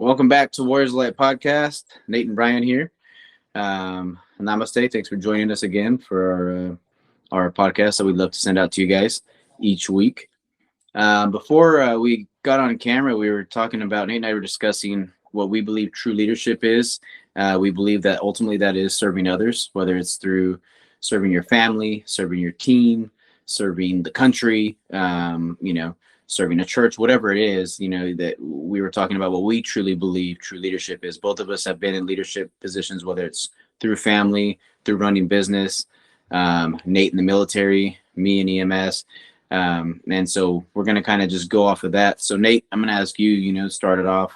Welcome back to Warriors of Light podcast. Nate and Brian here. Namaste. Thanks for joining us again for our podcast that we'd love to send out to you guys each week. Before we got on camera, we were talking about, Nate and I were discussing what we believe true leadership is. We believe that ultimately that is serving others, whether it's through serving your family, serving your team, serving the country, serving a church, whatever it is, that we were talking about what we truly believe true leadership is. Both of us have been in leadership positions, whether it's through family, through running business, Nate in the military, me in EMS. And so we're going to kind of just go off of that. So Nate, I'm going to ask you, start it off.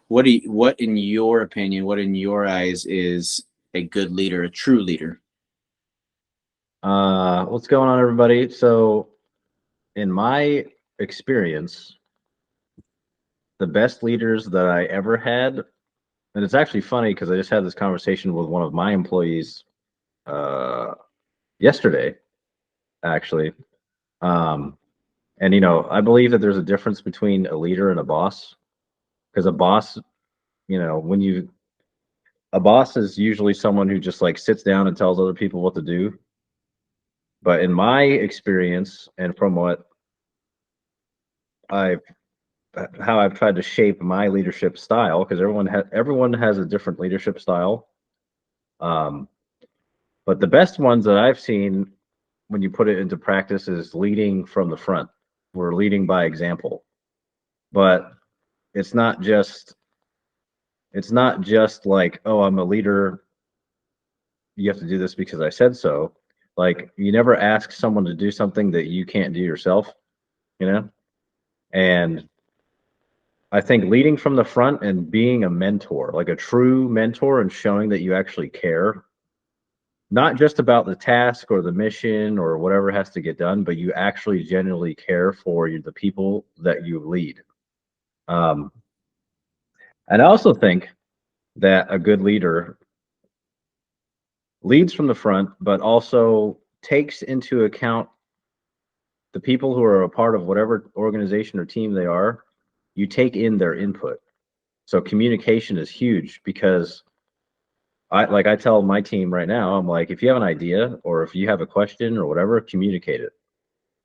What in your opinion, what in your eyes is a good leader, a true leader? What's going on, everybody? So in my experience, the best leaders that I ever had, and it's actually funny because I just had this conversation with one of my employees yesterday, actually. And I believe that there's a difference between a leader and a boss, because a boss, a boss is usually someone who just like sits down and tells other people what to do. But in my experience, and from what I've how I've tried to shape my leadership style, because everyone has a different leadership style. But the best ones that I've seen when you put it into practice is leading from the front. We're leading by example. But it's not just like, oh, I'm a leader, you have to do this because I said so. Like, you never ask someone to do something that you can't do yourself, And I think leading from the front and being a mentor, like a true mentor, and showing that you actually care, not just about the task or the mission or whatever has to get done, but you actually genuinely care for the people that you lead. And I also think that a good leader leads from the front, but also takes into account the people who are a part of whatever organization or team they are. You take in their input. So communication is huge, because I tell my team right now, I'm like, if you have an idea or if you have a question or whatever, communicate it.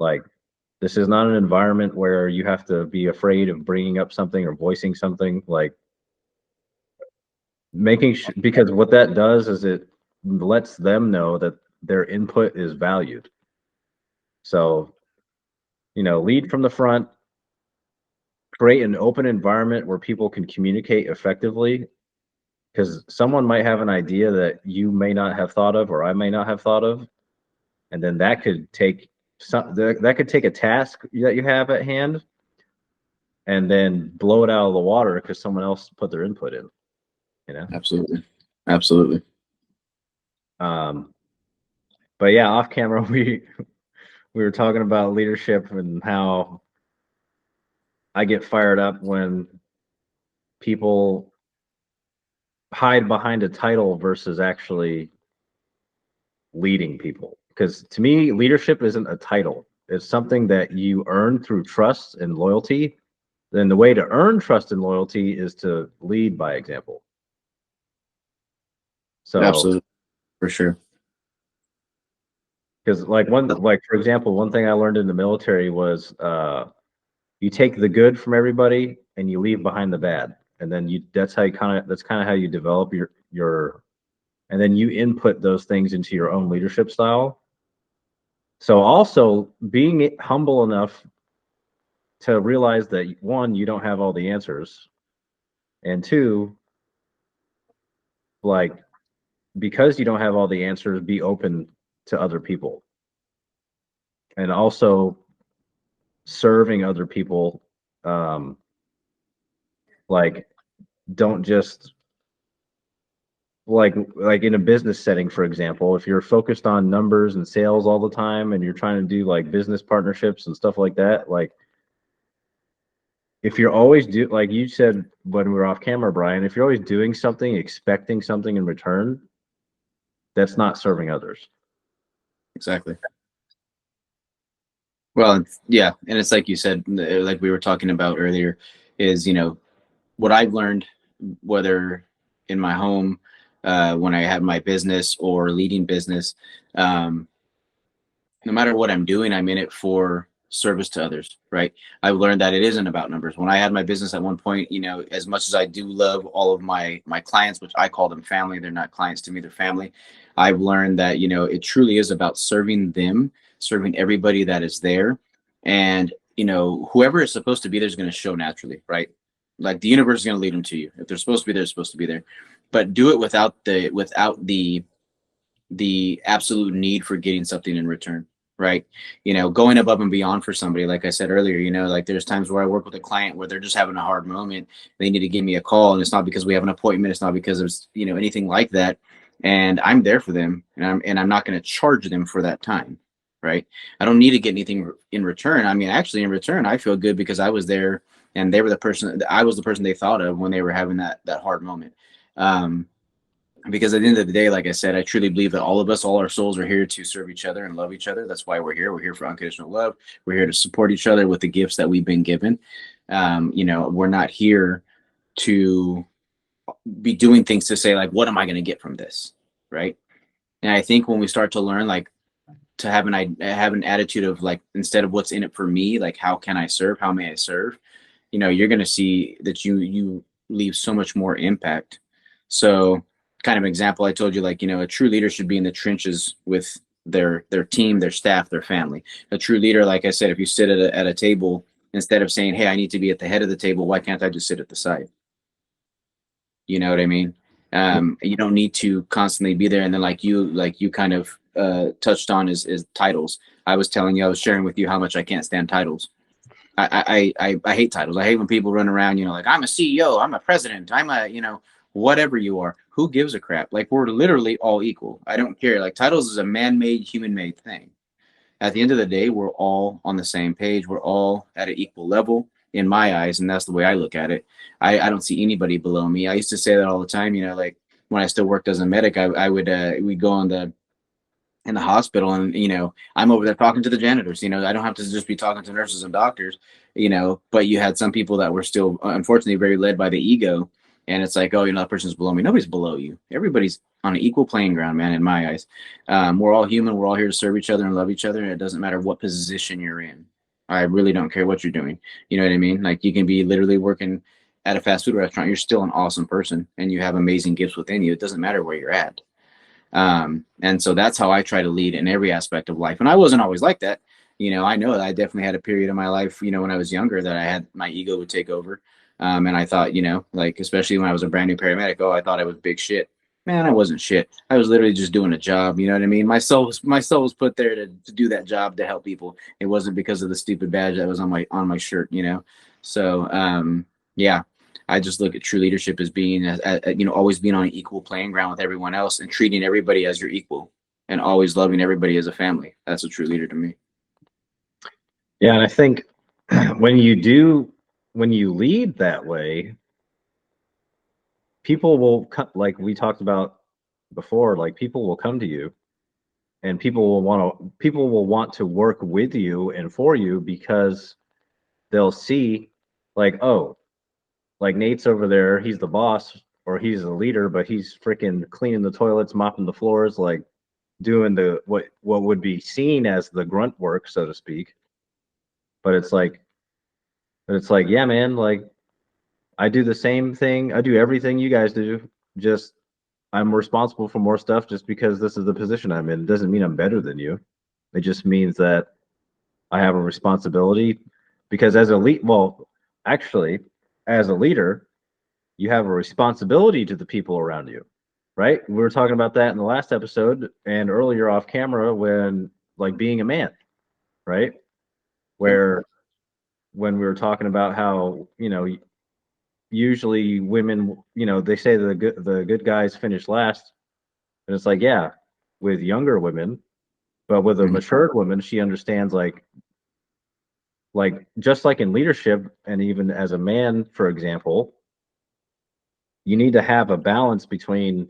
Like, this is not an environment where you have to be afraid of bringing up something or voicing something. Like, because what that does is it lets them know that their input is valued. So, lead from the front, create an open environment where people can communicate effectively, because someone might have an idea that you may not have thought of, or I may not have thought of, and then that could take a task that you have at hand and then blow it out of the water because someone else put their input in. Absolutely. But yeah, off camera, we were talking about leadership and how I get fired up when people hide behind a title versus actually leading people. Because to me, leadership isn't a title. It's something that you earn through trust and loyalty. Then the way to earn trust and loyalty is to lead by example. So Absolutely, for sure. Because for example, one thing I learned in the military was you take the good from everybody and you leave behind the bad, and then that's kind of how you develop your and then you input those things into your own leadership style. So also being humble enough to realize that, one, you don't have all the answers, and two, like, because you don't have all the answers, be open to other people, and also serving other people. Like, don't just like in a business setting, for example, if you're focused on numbers and sales all the time and you're trying to do like business partnerships and stuff like that, like, if you're always like you said when we were off camera, Brian, if you're always doing something, expecting something in return, that's not serving others. Exactly. Well, yeah, and it's like you said, like we were talking about earlier, is what I've learned whether in my home, when I have my business or leading business, um, no matter what I'm doing, I'm in it for service to others, right? I've learned that it isn't about numbers. When I had my business at one point, as much as I do love all of my clients, which I call them family, they're not clients to me, they're family. I've learned that, it truly is about serving them, serving everybody that is there. And, whoever is supposed to be there is going to show naturally, right? Like the universe is going to lead them to you. If they're supposed to be there, they're supposed to be there. But do it without the absolute need for getting something in return, right? Going above and beyond for somebody, like I said earlier, like there's times where I work with a client where they're just having a hard moment. They need to give me a call, and it's not because we have an appointment. It's not because of, anything like that. And I'm there for them, and I'm not going to charge them for that time, right? I don't need to get anything in return. I mean, actually, in return, I feel good because I was there and they were the person. I was the person they thought of when they were having that hard moment. Um, because at the end of the day, like I said, I truly believe that all of us, all our souls are here to serve each other and love each other. That's why we're here. We're here for unconditional love. We're here to support each other with the gifts that we've been given. We're not here to be doing things to say, like, what am I going to get from this? Right. And I think when we start to learn, like, to have an attitude of, like, instead of what's in it for me, like, how can I serve? How may I serve? You're going to see that you leave so much more impact. So, kind of example, I told you, like, a true leader should be in the trenches with their team, their staff, their family. A true leader, like I said, if you sit at a table, instead of saying, hey, I need to be at the head of the table, why can't I just sit at the side? You know what I mean? You don't need to constantly be there. And then, like you kind of touched on, is titles. I was telling you, I was sharing with you how much I can't stand titles. I hate titles. I hate when people run around, like, I'm a CEO, I'm a president, I'm a, whatever you are. Who gives a crap? Like, we're literally all equal. I don't care. Like, titles is a man-made, human-made thing. At the end of the day, we're all on the same page. We're all at an equal level in my eyes, and that's the way I look at it. I don't see anybody below me. I used to say that all the time. Like when I still worked as a medic, I would we'd go on the in the hospital, and I'm over there talking to the janitors. I don't have to just be talking to nurses and doctors. But you had some people that were still, unfortunately, very led by the ego, and it's like, oh, that person's below me. Nobody's below you. Everybody's on an equal playing ground, man. In my eyes, we're all human. We're all here to serve each other and love each other, and it doesn't matter what position you're in. I really don't care what you're doing. You know what I mean? Like, you can be literally working at a fast food restaurant. You're still an awesome person, and you have amazing gifts within you. It doesn't matter where you're at. And so that's how I try to lead in every aspect of life. And I wasn't always like that. I know that I definitely had a period of my life, when I was younger, that I had my ego would take over. And I thought, like, especially when I was a brand new paramedic, oh, I thought I was big shit. Man, I wasn't shit. I was literally just doing a job. You know what I mean? My soul was put there to do that job, to help people. It wasn't because of the stupid badge that was on my shirt, So, yeah, I just look at true leadership as being, always being on an equal playing ground with everyone else, and treating everybody as your equal, and always loving everybody as a family. That's a true leader to me. Yeah, and I think when you lead that way, people will like we talked about before, like people will come to you, and people will want to work with you and for you, because they'll see, like, oh, like Nate's over there, he's the boss or he's the leader, but he's freaking cleaning the toilets, mopping the floors, like doing the what would be seen as the grunt work, so to speak. But it's like, yeah, man, like I do the same thing. I do everything you guys do. Just I'm responsible for more stuff just because this is the position I'm in. It doesn't mean I'm better than you. It just means that I have a responsibility, because as a lead, well, actually, as a leader, you have a responsibility to the people around you, right? We were talking about that in the last episode and earlier off camera, when, like, being a man, right? Where when we were talking about how, usually women, they say the good guys finish last, and it's like, yeah, with younger women, but with a Mhm. matured woman, she understands, like just like in leadership, and even as a man, for example, you need to have a balance between,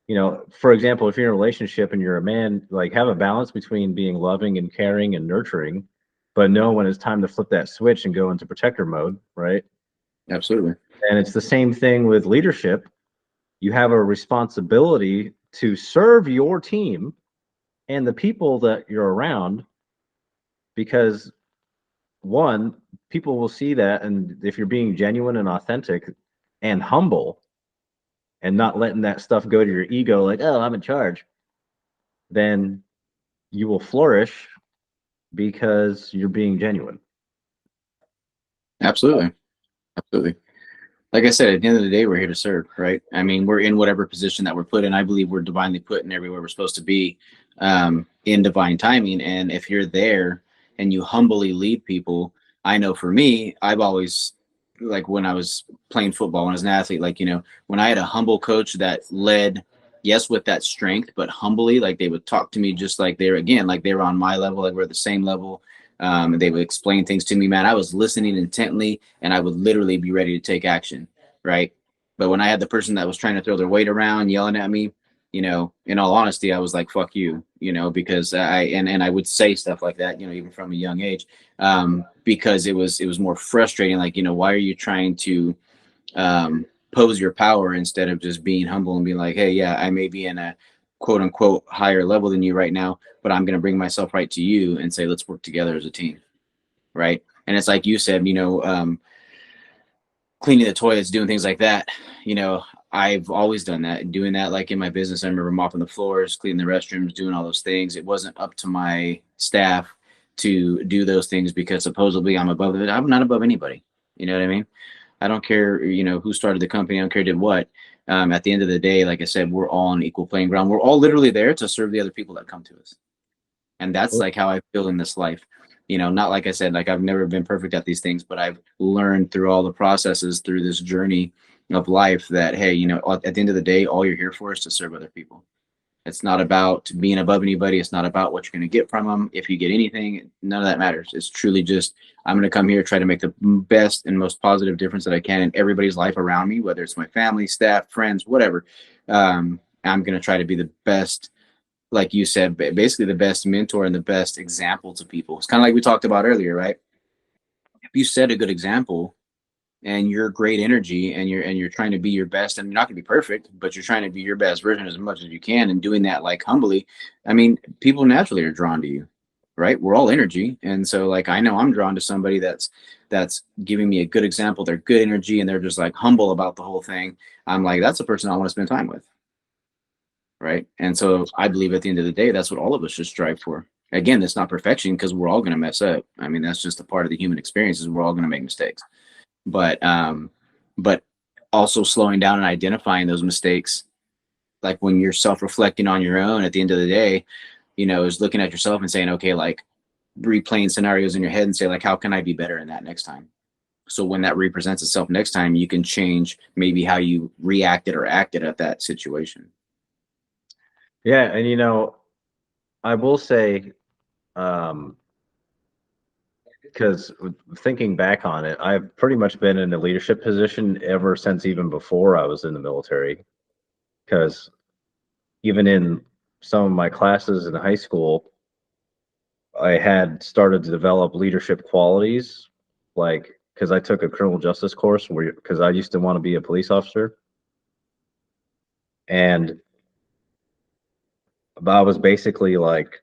for example, if you're in a relationship and you're a man, like, have a balance between being loving and caring and nurturing, but know when it's time to flip that switch and go into protector mode, right? Absolutely. And it's the same thing with leadership. You have a responsibility to serve your team and the people that you're around, because one, people will see that, and if you're being genuine and authentic and humble and not letting that stuff go to your ego, like, oh, I'm in charge, then you will flourish because you're being genuine. Absolutely. Absolutely. Like I said, at the end of the day, we're here to serve, right? I mean, we're in whatever position that we're put in. I believe we're divinely put in everywhere we're supposed to be, in divine timing. And if you're there and you humbly lead people, I know for me, I've always, like when I was playing football, when I was an athlete, like, when I had a humble coach that led, yes, with that strength, but humbly, like they would talk to me just like they're, again, like they were on my level, like we're the same level. And they would explain things to me, man. I was listening intently and I would literally be ready to take action, right? But when I had the person that was trying to throw their weight around, yelling at me, in all honesty, I was like, "Fuck you," because and I would say stuff like that, even from a young age, because it was more frustrating. Like, why are you trying to pose your power instead of just being humble and being like, "Hey, yeah, I may be in a quote unquote higher level than you right now, but I'm going to bring myself right to you and say, let's work together as a team," right? And it's like you said, cleaning the toilets, doing things like that. You know, I've always done that, doing that like in my business. I remember mopping the floors, cleaning the restrooms, doing all those things. It wasn't up to my staff to do those things because supposedly I'm above it. I'm not above anybody. You know what I mean? I don't care, who started the company. I don't care did what. At the end of the day, like I said, we're all on equal playing ground. We're all literally there to serve the other people that come to us. And that's like how I feel in this life. Not like I said, like I've never been perfect at these things, but I've learned through all the processes through this journey of life that, hey, at the end of the day, all you're here for is to serve other people. It's not about being above anybody. It's not about what you're going to get from them. If you get anything, none of that matters. It's truly just, I'm going to come here, try to make the best and most positive difference that I can in everybody's life around me, whether it's my family, staff, friends, whatever. I'm going to try to be the best, like you said, basically the best mentor and the best example to people. It's kind of like we talked about earlier, right? If you set a good example and you're great energy and you're trying to be your best, and you're not going to be perfect, but you're trying to be your best version as much as you can and doing that like humbly, I mean, people naturally are drawn to you, right? We're all energy. And so like I know I'm drawn to somebody that's giving me a good example. They're good energy and they're just like humble about the whole thing. I'm like, that's a person I want to spend time with. Right. And so I believe at the end of the day, that's what all of us should strive for. Again, it's not perfection because we're all going to mess up. I mean, that's just a part of the human experience is we're all going to make mistakes. But also slowing down and identifying those mistakes, like when you're self-reflecting on your own at the end of the day, is looking at yourself and saying, okay, like replaying scenarios in your head and say, like, how can I be better in that next time? So when that represents itself next time, you can change maybe how you reacted or acted at that situation. Yeah, and I will say, because thinking back on it, I've pretty much been in a leadership position ever since even before I was in the military. Because even in some of my classes in high school, I had started to develop leadership qualities, like because I took a criminal justice course where because I used to want to be a police officer, and I was basically like,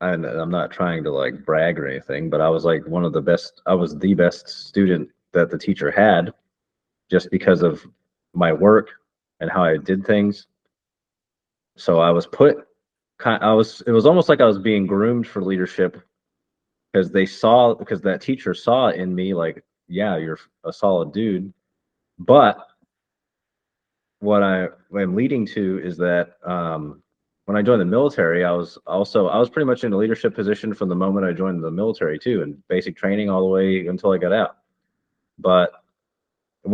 I'm not trying to like brag or anything, but I was like one of the best. I was the best student that the teacher had, just because of my work and how I did things. So I was put, I was. It was almost like I was being groomed for leadership because because that teacher saw in me like, yeah, you're a solid dude. But what I'm leading to is that when I joined the military, I was pretty much in a leadership position from the moment I joined the military too, and basic training all the way until I got out. But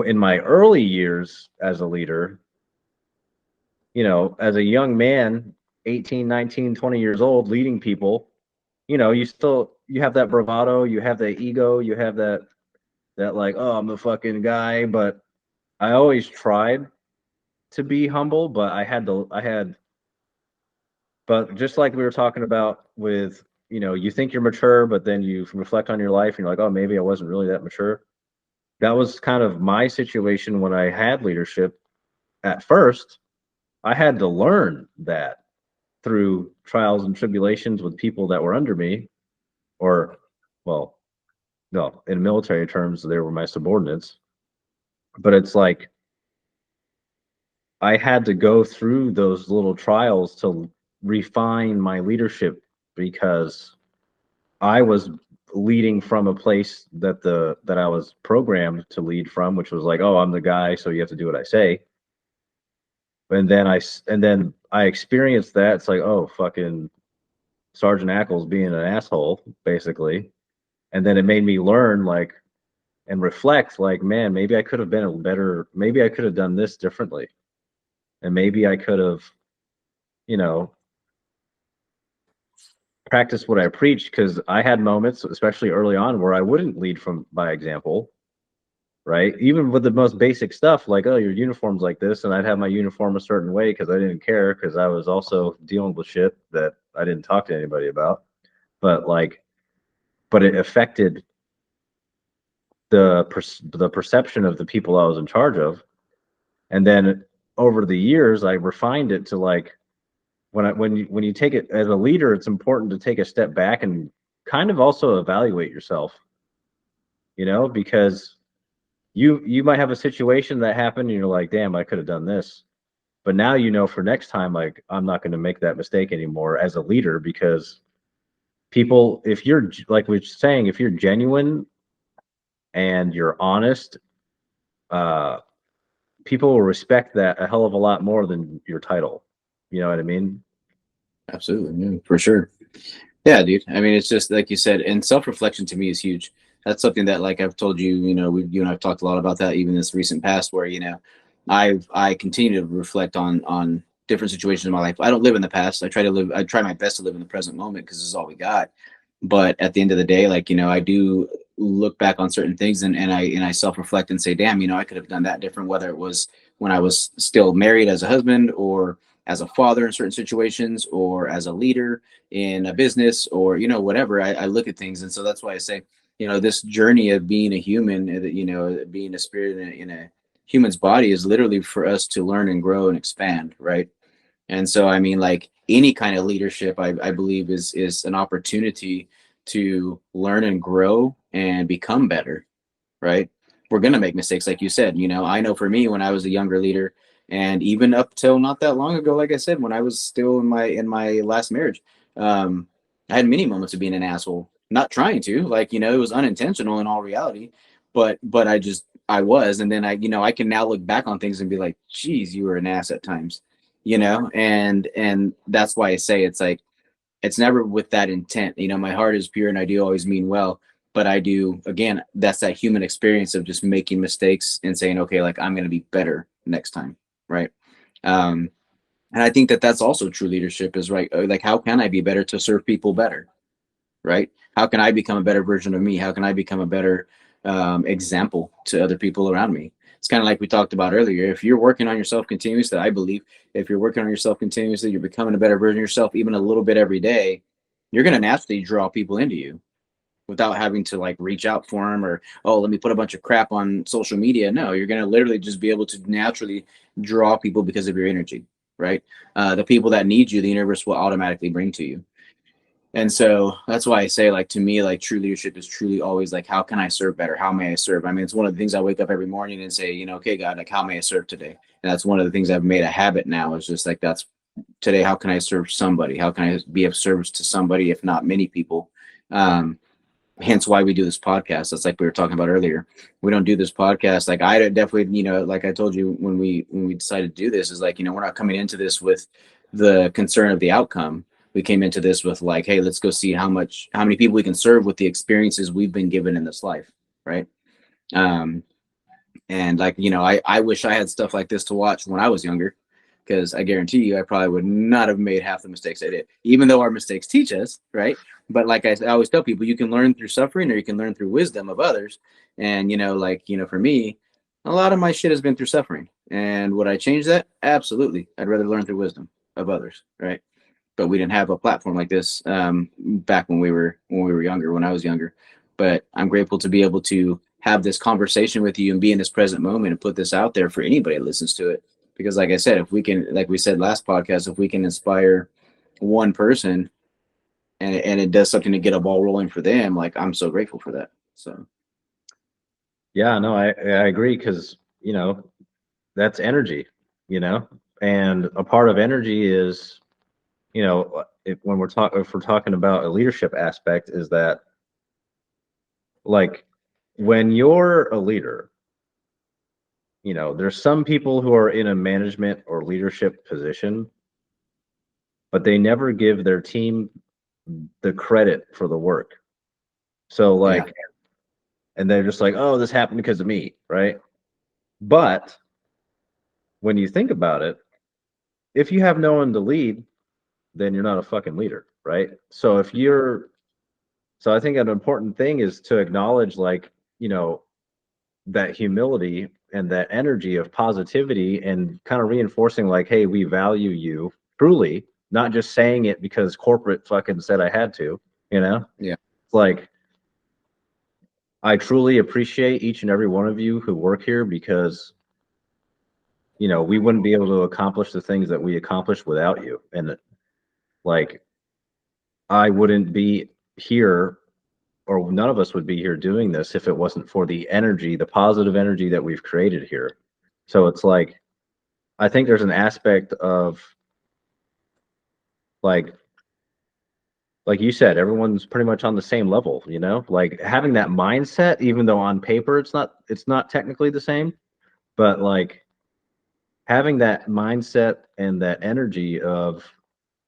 in my early years as a leader, as a young man, 18, 19, 20 years old, leading people, you have that bravado, you have that ego, you have that like, oh, I'm the fucking guy. But I always tried to be humble, but but just like we were talking about with, you think you're mature, but then you reflect on your life and you're like, oh, maybe I wasn't really that mature. that was kind of my situation when I had leadership. At first, I had to learn that through trials and tribulations with people that were under me, or, well, no, in military terms, they were my subordinates. But it's like I had to go through those little trials to refine my leadership because I was leading from a place that I was programmed to lead from, which was like, oh, I'm the guy, so you have to do what I say. And then I experienced that. It's like, oh, fucking Sergeant Ackles being an asshole, basically. And then it made me learn, like, and reflect, like, man, maybe I could have been a better, maybe I could have done this differently, and maybe I could have, you know, practiced what I preached, because I had moments, especially early on, where I wouldn't lead from by example, right? Even with the most basic stuff, like, oh, your uniform's like this, and I'd have my uniform a certain way because I didn't care, because I was also dealing with shit that I didn't talk to anybody about. But like, but it affected the perception of the people I was in charge of. And then over the years, I refined it to like, when you take it as a leader, it's important to take a step back and kind of also evaluate yourself, because you might have a situation that happened and you're like, damn, I could have done this. But now, for next time, like, I'm not going to make that mistake anymore as a leader, because people, if you're, like we're saying, if you're genuine and you're honest, uh, people will respect that a hell of a lot more than your title. You know what I mean? Absolutely, yeah, for sure. Yeah, dude. I mean, it's just like you said, and self-reflection to me is huge. That's something that, like I've told you, you and I've talked a lot about that even this recent past, where I continue to reflect on different situations in my life. I don't live in the past. I try my best to live in the present moment because this is all we got. But at the end of the day, like, I do look back on certain things, and I self-reflect and say, damn, I could have done that different, whether it was when I was still married as a husband, or as a father in certain situations, or as a leader in a business, or whatever. I look at things, and so that's why I say, this journey of being a human, being a spirit in a human's body, is literally for us to learn and grow and expand, right? And so, I mean, like, any kind of leadership, I believe, is an opportunity to learn and grow and become better, right? We're going to make mistakes, like you said. I know for me, when I was a younger leader, and even up till not that long ago, like I said, when I was still in my last marriage, um, I had many moments of being an asshole, not trying to, like, it was unintentional in all reality, but I was. And then I can now look back on things and be like, geez, you were an ass at times, and that's why I say, it's like, it's never with that intent. My heart is pure and I do always mean well, but I do, again, that's that human experience of just making mistakes and saying, okay, like, I'm going to be better next time. Right. Um, and I think that that's also true leadership, is right. Like, how can I be better to serve people better? Right. How can I become a better version of me? How can I become a better example to other people around me? It's kind of like we talked about earlier. If you're working on yourself continuously, I believe, if you're working on yourself continuously, you're becoming a better version of yourself, even a little bit every day, you're going to naturally draw people into you without having to, like, reach out for them, or, oh, let me put a bunch of crap on social media. No, you're going to literally just be able to naturally draw people because of your energy, right? The people that need you, the universe will automatically bring to you. And so that's why I say, like, to me, like, true leadership is truly always like, how can I serve better? How may I serve? I mean, it's one of the things I wake up every morning and say, okay, God, like, how may I serve today? And that's one of the things I've made a habit now, is just like, that's today. How can I serve somebody? How can I be of service to somebody, if not many people? Hence why we do this podcast. That's like we were talking about earlier. We don't do this podcast. Like, I definitely, like I told you when we decided to do this, is like, we're not coming into this with the concern of the outcome. We came into this with, like, hey, let's go see how many people we can serve with the experiences we've been given in this life. Right. Um, and, like, I wish I had stuff like this to watch when I was younger, because I guarantee you, I probably would not have made half the mistakes I did, even though our mistakes teach us, right? But like I always tell people, you can learn through suffering, or you can learn through wisdom of others. And, like, for me, a lot of my shit has been through suffering. And would I change that? Absolutely. I'd rather learn through wisdom of others, right? But we didn't have a platform like this back when we were younger, when I was younger. But I'm grateful to be able to have this conversation with you and be in this present moment and put this out there for anybody that listens to it. Because like I said, if we can, like we said last podcast, if we can inspire one person and it does something to get a ball rolling for them, like I'm so grateful for that. So Yeah, no, I agree because, that's energy, you know, and a part of energy is, if we're talking about a leadership aspect, is that like when you're a leader, there's some people who are in a management or leadership position, but they never give their team the credit for the work. So yeah, like, and they're just like, oh, this happened because of me, right? But when you think about it, if you have no one to lead, then you're not a fucking leader, right? So I think an important thing is to acknowledge, like, that humility and that energy of positivity, and kind of reinforcing, like, hey, we value you truly, not just saying it because corporate fucking said I had to, you know? yeah, Like, I truly appreciate each and every one of you who work here because, we wouldn't be able to accomplish the things that we accomplish without you. And like, I wouldn't be here, or none of us would be here doing this if it wasn't for the energy, the positive energy that we've created here. So it's like, I think there's an aspect of like like you said, everyone's pretty much on the same level, like having that mindset, even though on paper it's not technically the same, but like having that mindset and that energy of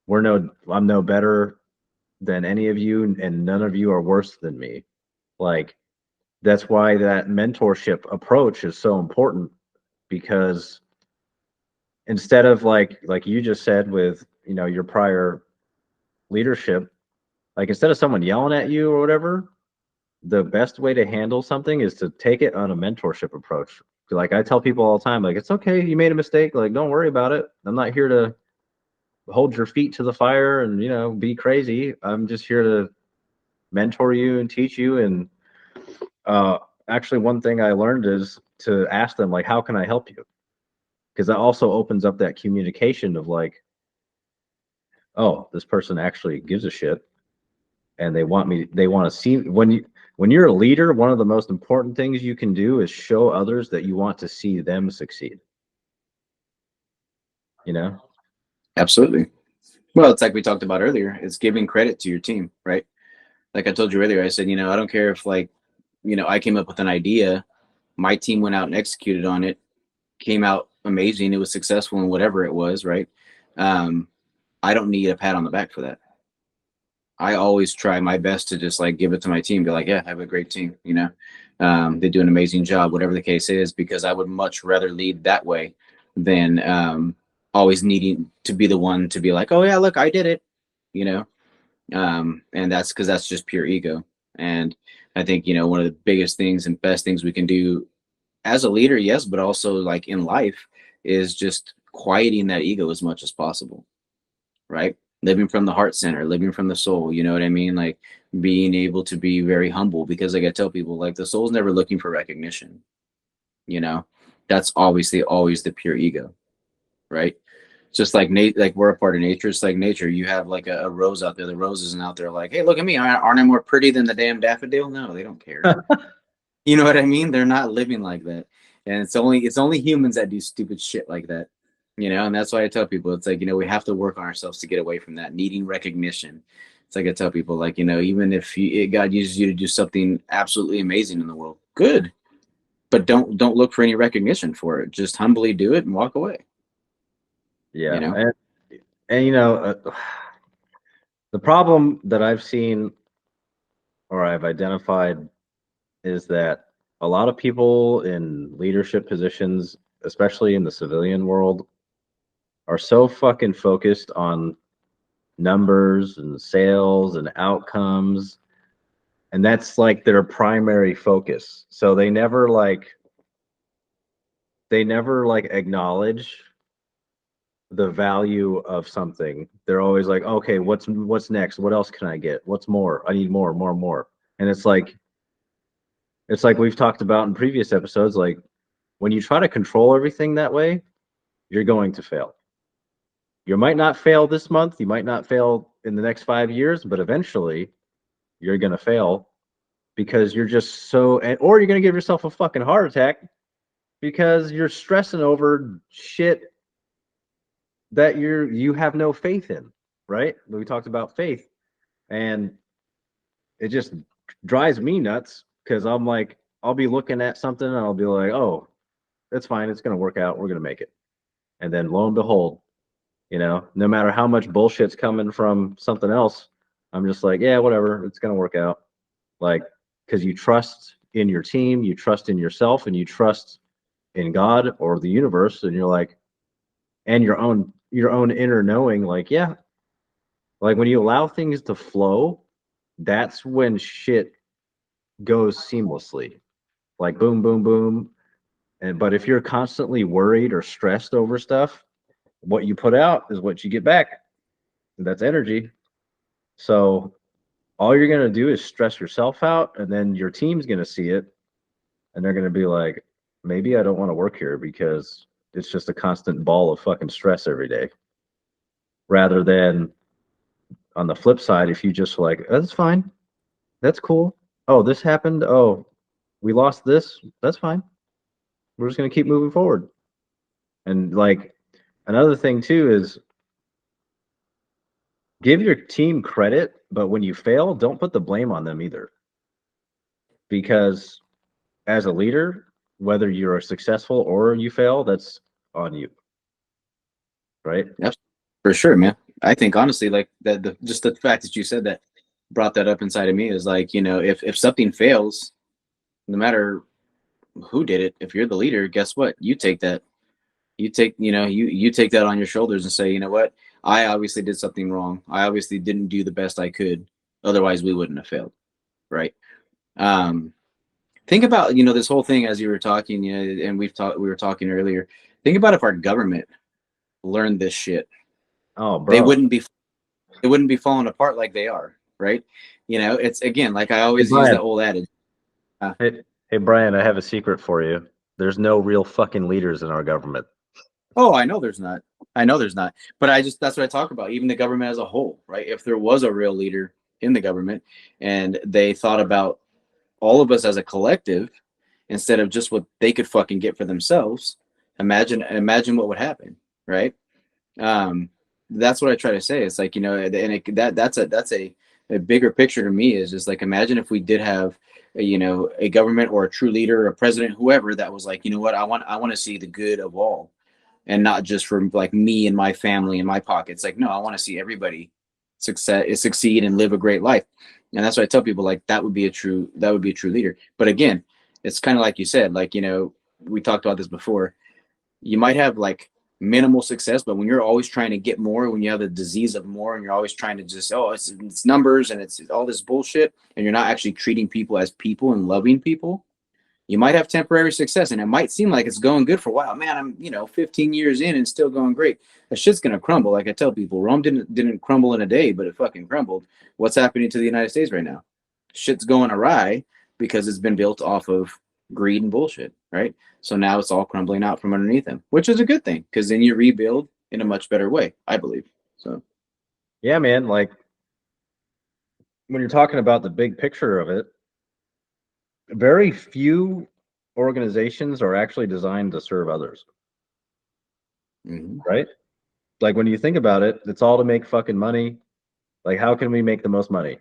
I'm no better than any of you, and none of you are worse than me. Like, that's why that mentorship approach is so important, because instead of like you just said with, your prior leadership, like instead of someone yelling at you or whatever, the best way to handle something is to take it on a mentorship approach. Like, I tell people all the time, like, it's okay, you made a mistake, like, don't worry about it. I'm not here to hold your feet to the fire and, be crazy. I'm just here to mentor you and teach you. And uh actually, one thing I learned is to ask them, like, how can I help you? Because that also opens up that communication of like, oh, this person actually gives a shit, and they want to see. When you're a leader, one of the most important things you can do is show others that you want to see them succeed, you know. absolutely. Well, it's like we talked about earlier. It's giving credit to your team, right? Like I told you earlier, I said, I don't care if like, I came up with an idea, my team went out and executed on it, came out amazing, it was successful in whatever it was, right? Um, I don't need a pat on the back for that. I always try my best to just like give it to my team, be like, yeah, I have a great team, they do an amazing job, whatever the case is, because I would much rather lead that way than always needing to be the one to be like, oh yeah, look, I did it, you know. And that's because that's just pure ego. And I think one of the biggest things and best things we can do as a leader, yes, but also like in life, is just quieting that ego as much as possible, right? Living from the heart center, living from the soul, you know what I mean? Like being able to be very humble, because like I tell people, like the soul's never looking for recognition, you know. That's obviously always the pure ego, right? Just like like we're a part of nature. It's like nature. You have like a rose out there. The rose isn't out there like, hey, look at me. Aren't I more pretty than the damn daffodil? No, they don't care. You know what I mean? They're not living like that. And it's only humans that do stupid shit like that. And that's why I tell people, it's like, we have to work on ourselves to get away from that needing recognition. It's like I tell people, like, even if God uses you to do something absolutely amazing in the world, good. But don't look for any recognition for it. Just humbly do it and walk away. You Yeah, know? and the problem that I've seen, or I've identified, is that a lot of people in leadership positions, especially in the civilian world, are so fucking focused on numbers and sales and outcomes, and that's like their primary focus. So they never acknowledge the value of something. They're always like, okay, what's next? What else can I get? What's more? I need more, more, more. And it's like, It's like we've talked about in previous episodes. Like when you try to control everything that way, you're going to fail. You might not fail this month. You might not fail in the next 5 years, but eventually you're going to fail because you're just so, or you're going to give yourself a fucking heart attack because you're stressing over shit that you have no faith in, right? We talked about faith, and it just drives me nuts because I'm like, I'll be looking at something and I'll be like, oh, that's fine, it's gonna work out, we're gonna make it, and then lo and behold, no matter how much bullshit's coming from something else, I'm just like, yeah, whatever, it's gonna work out, like, because you trust in your team, you trust in yourself, and you trust in God or the universe, and you're like, and your own inner knowing, like, yeah, like when you allow things to flow, that's when shit goes seamlessly. Like boom, boom, boom. And but if you're constantly worried or stressed over stuff, what you put out is what you get back. That's energy. So all you're gonna do is stress yourself out, and then your team's gonna see it, and they're gonna be like, maybe I don't want to work here because it's just a constant ball of fucking stress every day. Rather than on the flip side, if you just like, that's fine, that's cool. Oh, this happened. Oh, we lost this. That's fine. We're just gonna keep moving forward. And like another thing too is give your team credit, but when you fail, don't put the blame on them either. Because as a leader, whether you're successful or you fail, that's on you, right? Yep, for sure, man. I think honestly, like that, just the fact that you said that brought that up inside of me is like, if something fails, no matter who did it, if you're the leader, guess what? You take that. You take that on your shoulders and say, you know what? I obviously did something wrong. I obviously didn't do the best I could. Otherwise, we wouldn't have failed, right? Um, think about this whole thing as you were talking, and we were talking earlier. Think about if our government learned this shit, Oh, they bro. wouldn't be they wouldn't be falling apart like they are, right? It's again like I Hey, always use that Brian. old adage. Uh, Hey, Brian, I have a secret for you. There's no real fucking leaders in our government. oh, I know there's not. I know there's not. But that's what I talk about. Even the government as a whole, right? If there was a real leader in the government and they thought about all of us as a collective instead of just what they could fucking get for themselves, imagine what would happen, right? um that's what I try to say. It's like, that's a bigger picture to me, is just like, imagine if we did have a government or a true leader, a president, whoever, that was like, you know what, I want to see the good of all, and not just for like me and my family and my pockets. Like, no, I want to see everybody succeed and live a great life. And that's what I tell people, like, that would be a true leader. But again, it's kind of like you said, like, we talked about this before. You might have like minimal success, but when you're always trying to get more, when you have the disease of more, and you're always trying to just, oh, it's numbers and it's all this bullshit, and you're not actually treating people as people and loving people, you might have temporary success, and it might seem like it's going good for a while. Man, I'm 15 years in and still going great. That shit's gonna crumble. Like I tell people, Rome didn't crumble in a day, but it fucking crumbled. What's happening to the United States right now? Shit's going awry because it's been built off of greed and bullshit, right? So now it's all crumbling out from underneath them, which is a good thing, because then you rebuild in a much better way, I believe. So Yeah, man. Like when you're talking about the big picture of it, very few organizations are actually designed to serve others, mhm. right? Like when you think about it, it's all to make fucking money. Like, how can we make the most money?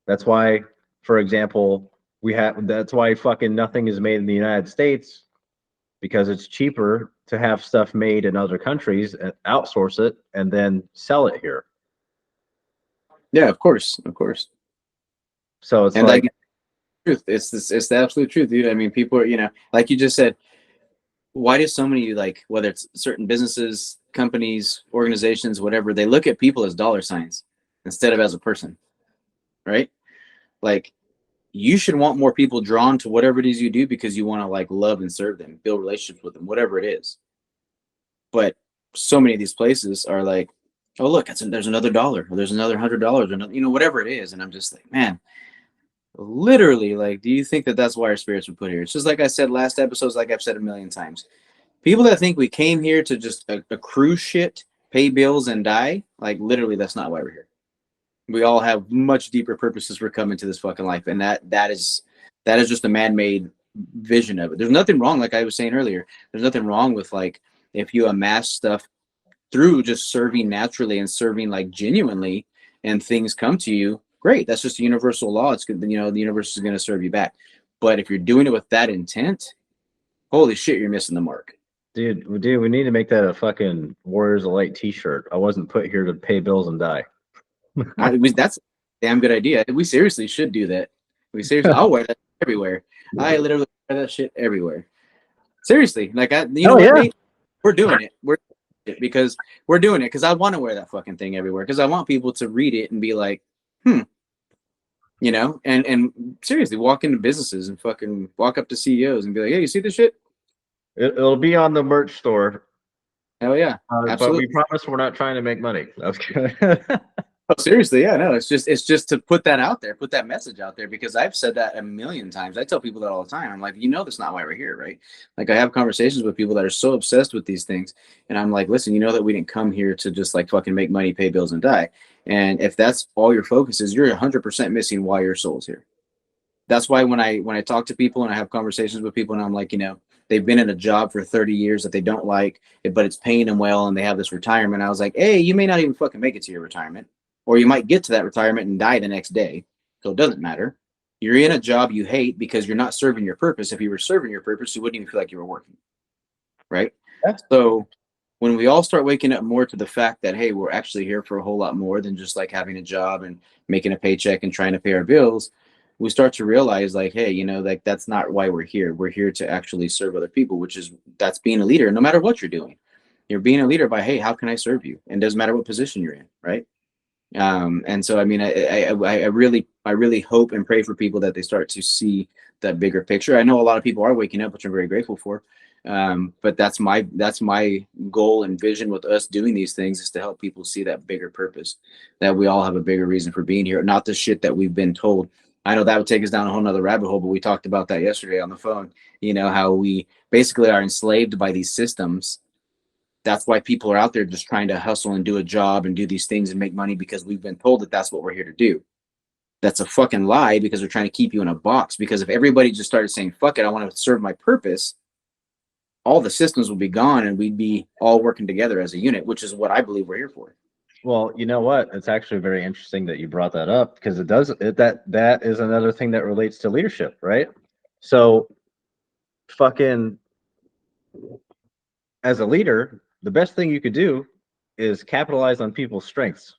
That's why, for example, that's why fucking nothing is made in the United States because it's cheaper to have stuff made in other countries and outsource it and then sell it here. Yeah, of course, of course. So it's And like, like, truth, it's the absolute truth, dude. I mean, people are, like you just said, why do so many, like, whether it's certain businesses, companies, organizations, whatever, they look at people as dollar signs instead of as a person, right? Like, you should want more people drawn to whatever it is you do because you want to like love and serve them, build relationships with them, whatever it is. But so many of these places are like, oh look, there's another dollar, or there's another $100, or another, whatever it is. And I'm just like, man, Literally, like, do you think that that's why our spirits were put here? It's just like I said last episodes, like I've said a million times. People that think we came here to just accrue shit, pay bills, and die, like, literally, that's not why we're here. We all have much deeper purposes for coming to this fucking life, and that is just a man-made vision of it. There's nothing wrong, like I was saying earlier. There's nothing wrong with like if you amass stuff through just serving naturally and serving like genuinely, and things come to you. Great, that's just a universal law. It's good, the universe is going to serve you back. But if you're doing it with that intent, holy shit, you're missing the mark. Dude, we need to make that a fucking Warriors of Light T-shirt. I wasn't put here to pay bills and die. That's a damn good idea. We seriously should do that. We seriously, I'll wear that everywhere. I literally wear that shit everywhere. Seriously, like you know Oh what, yeah. Nate? We're doing it. We're doing it because I want to wear that fucking thing everywhere because I want people to read it and be like, hmm, and seriously walk into businesses and fucking walk up to CEOs and be like, hey, you see this shit? It'll be on the merch store, Hell yeah, but we absolutely. promise we're not trying to make money. That's good. Oh, seriously, yeah, no, it's just to put that out there, put that message out there, because I've said that a million times. I tell people that all the time. I'm like, that's not why we're here, right? Like I have conversations with people that are so obsessed with these things, and I'm like, listen, you know that we didn't come here to just like fucking make money, pay bills, and die. And if that's all your focus is, you're 100% missing why your soul's here. That's why when I talk to people and I have conversations with people and I'm like, they've been in a job for 30 years that they don't like, but it's paying them well and they have this retirement. I was like, hey, you may not even fucking make it to your retirement, or you might get to that retirement and die the next day. So it doesn't matter. You're in a job you hate because you're not serving your purpose. If you were serving your purpose, you wouldn't even feel like you were working, right? Yeah. So when we all start waking up more to the fact that, hey, we're actually here for a whole lot more than just like having a job and making a paycheck and trying to pay our bills, we start to realize like, hey, like that's not why we're here. We're here to actually serve other people, that's being a leader. No matter what you're doing, you're being a leader by, hey, how can I serve you? And it doesn't matter what position you're in, right? And so, I mean, I really hope and pray for people that they start to see that bigger picture. I know a lot of people are waking up, which I'm very grateful for. But that's my goal and vision with us doing these things, is to help people see that bigger purpose, that we all have a bigger reason for being here, not the shit that we've been told. I know that would take us down a whole nother rabbit hole, but we talked about that yesterday on the phone. How we basically are enslaved by these systems. That's why people are out there just trying to hustle and do a job and do these things and make money, because we've been told that that's what we're here to do. That's a fucking lie, because they're trying to keep you in a box. Because if everybody just started saying, fuck it, I want to serve my purpose, all the systems would be gone and we'd be all working together as a unit, which is what I believe we're here for. Well, you know what? It's actually very interesting that you brought that up because that is another thing that relates to leadership, right? So, fucking as a leader, the best thing you could do is capitalize on people's strengths.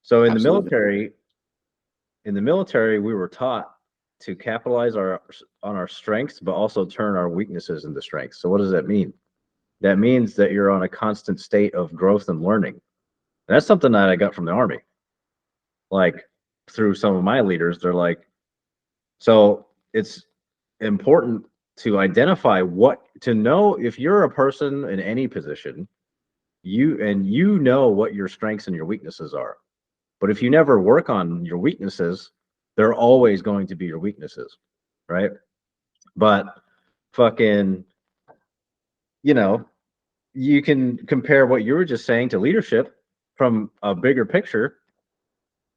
So Absolutely. in the military, we were taught to capitalize on our strengths, but also turn our weaknesses into strengths. So what does that mean? That means that you're on a constant state of growth and learning. And that's something that I got from the Army. Like through some of my leaders, they're like, so it's important to identify to know if you're a person in any position, you know what your strengths and your weaknesses are. But if you never work on your weaknesses, they're always going to be your weaknesses, right? But fucking, you know, you can compare what you were just saying to leadership from a bigger picture.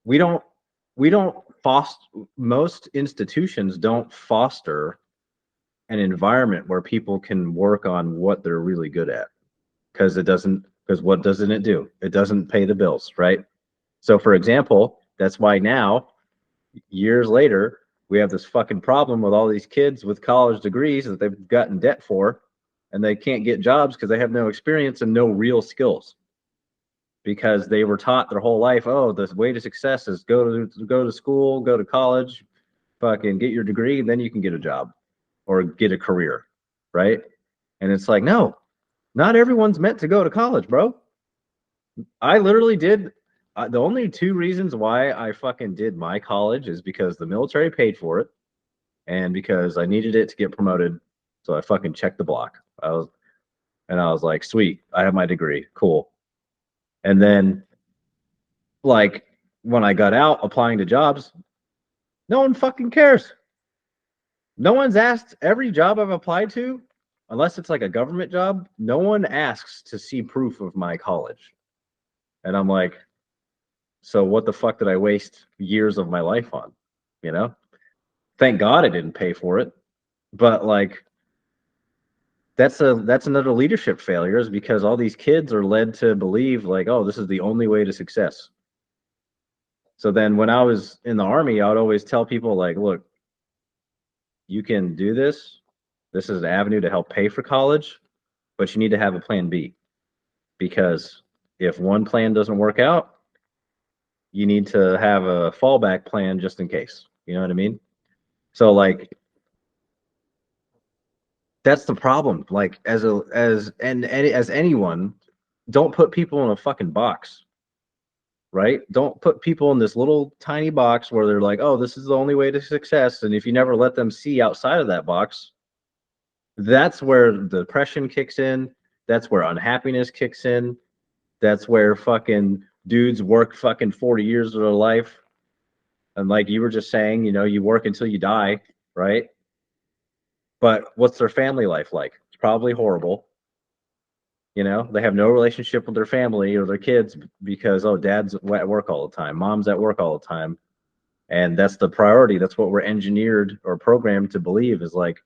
We don't we don't foster Most institutions don't foster an environment where people can work on what they're really good at, because what doesn't it do? It doesn't pay the bills, right? So for example, that's why now, years later, we have this fucking problem with all these kids with college degrees that they've gotten debt for, and they can't get jobs because they have no experience and no real skills, because they were taught their whole life, oh, the way to success is go to school, go to college, fucking get your degree, and then you can get a job or get a career, right? And it's like, no, not everyone's meant to go to college, bro. I literally did. The only two reasons why I fucking did my college is because the military paid for it and because I needed it to get promoted. So I fucking checked the block. I was like, sweet, I have my degree. Cool. And then, like, when I got out applying to jobs, No one fucking cares. No one's asked every job I've applied to, unless it's like a government job, no one asks to see proof of my college. And I'm like, so what the fuck did I waste years of my life on? You know? Thank God I didn't pay for it. But like that's another leadership failure is because all these kids are led to believe like, oh, this is the only way to success. So then when I was in the army, I would always tell people like, look, you can do this. This is an avenue to help pay for college, but you need to have a plan B because if one plan doesn't work out, you need to have a fallback plan just in case. You know what I mean? So like that's the problem. Like as anyone, don't put people in a fucking box, right? Don't put people in this little tiny box where they're like, oh, this is the only way to success. And if you never let them see outside of that box, that's where depression kicks in. That's where unhappiness kicks in. That's where fucking dudes work fucking 40 years of their life. And like you were just saying, you know, you work until you die, right? But what's their family life like? It's probably horrible. You know, they have no relationship with their family or their kids because, oh, dad's at work all the time, mom's at work all the time. And that's the priority. That's what we're engineered or programmed to believe is like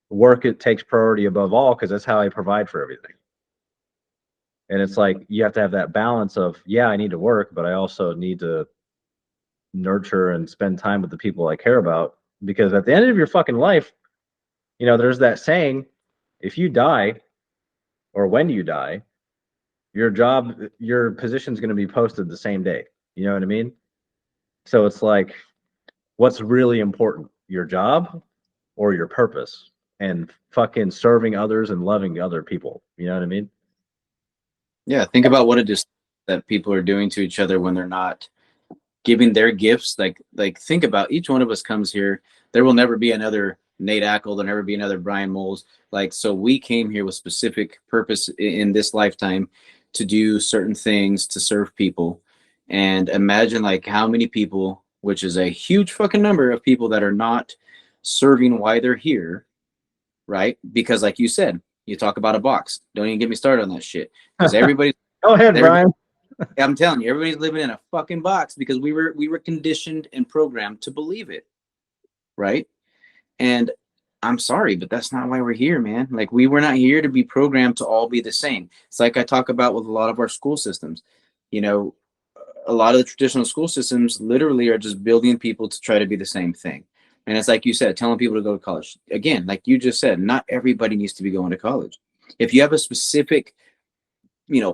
work, it takes priority above all because that's how I provide for everything. And it's like you have to have that balance of, yeah, I need to work, but I also need to nurture and spend time with the people I care about. Because at the end of your fucking life, you know, there's that saying, if you die or when you die, your position's going to be posted the same day. You know what I mean? So it's like, what's really important, your job or your purpose? And fucking serving others and loving other people. You know what I mean? Yeah, think about what it is that people are doing to each other when they're not giving their gifts. Like think about each one of us comes here. There will never be another Nate Ackle. There'll never be another Brian Moles. Like so, we came here with specific purpose in this lifetime to do certain things to serve people. And imagine like how many people, which is a huge fucking number of people that are not serving why they're here, right? Because like you said, you talk about a box. Don't even get me started on that shit. Because Go ahead, everybody Brian. I'm telling you, everybody's living in a fucking box because we were conditioned and programmed to believe it, right? And I'm sorry, but that's not why we're here, man. Like we were not here to be programmed to all be the same. It's like I talk about with a lot of our school systems. You know, a lot of the traditional school systems literally are just building people to try to be the same thing. And it's like you said, telling people to go to college. Again, like you just said, not everybody needs to be going to college. If you have a specific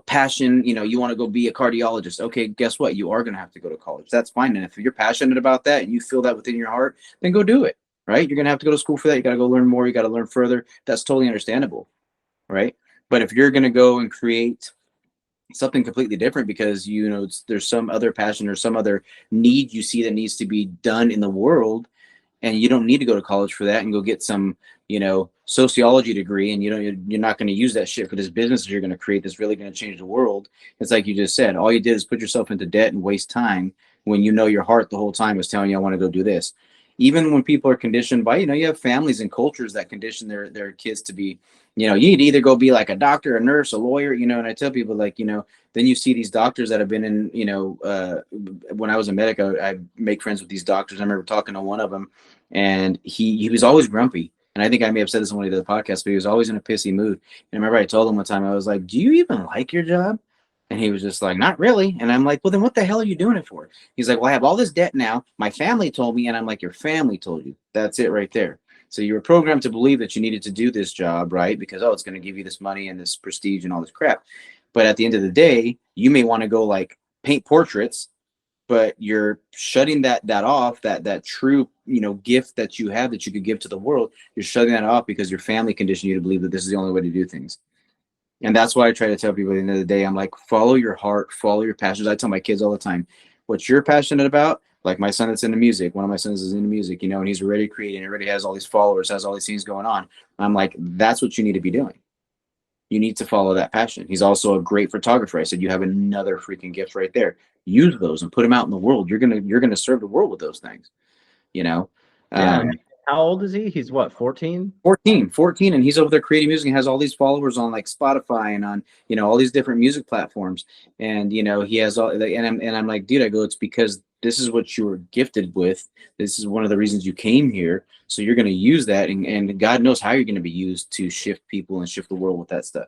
passion, you want to go be a cardiologist. Okay, guess what? You are going to have to go to college. That's fine. And if you're passionate about that and you feel that within your heart, then go do it, right? You're going to have to go to school for that. You got to go learn more. You got to learn further. That's totally understandable, right? But if you're going to go and create something completely different because, there's some other passion or some other need you see that needs to be done in the world, and you don't need to go to college for that and go get some sociology degree, and you're not going to use that shit for this business that you're going to create that's really going to change the world. It's like you just said, all you did is put yourself into debt and waste time when your heart the whole time was telling you, I want to go do this. Even when people are conditioned by, you have families and cultures that condition their kids to be, you need to either go be like a doctor, a nurse, a lawyer, and I tell people like, then you see these doctors that have been in, when I was a medic, I make friends with these doctors. I remember talking to one of them, and he was always grumpy. And I think I may have said this on one of the podcasts, but he was always in a pissy mood. And I remember I told him one time, I was like, do you even like your job? And he was just like, not really. And I'm like, well, then what the hell are you doing it for? He's like, well, I have all this debt now. My family told me. And I'm like, your family told you. That's it right there. So you were programmed to believe that you needed to do this job, right? Because, it's going to give you this money and this prestige and all this crap. But at the end of the day, you may want to go like paint portraits, but you're shutting that off, that true, gift that you have that you could give to the world. You're shutting that off because your family conditioned you to believe that this is the only way to do things. And that's why I try to tell people at the end of the day, I'm like, follow your heart, follow your passions. I tell my kids all the time, what you're passionate about, like my son that's into music, one of my sons is into music, and he's already creating, already has all these followers, has all these things going on. I'm like, that's what you need to be doing. You need to follow that passion. He's also a great photographer. I said, you have another freaking gift right there. Use those and put them out in the world. You're gonna serve the world with those things. You know, Yeah, man. um, How old is he? He's what, 14? 14, and he's over there creating music and has all these followers on like Spotify and on, all these different music platforms. And, he has all, and I'm like, dude, I go, it's because this is what you were gifted with. This is one of the reasons you came here. So you're going to use that. And God knows how you're going to be used to shift people and shift the world with that stuff,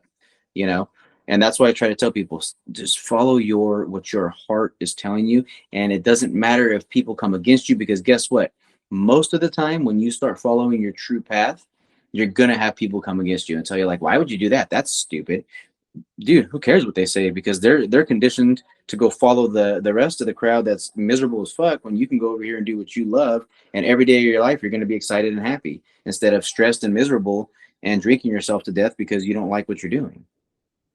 you know? And that's why I try to tell people, just follow what your heart is telling you. And it doesn't matter if people come against you, because guess what? Most of the time, when you start following your true path, you're gonna have people come against you and tell you like, why would you do that? That's stupid. Dude, who cares what they say? Because they're conditioned to go follow the rest of the crowd that's miserable as fuck, when you can go over here and do what you love, and every day of your life you're gonna be excited and happy instead of stressed and miserable and drinking yourself to death because you don't like what you're doing.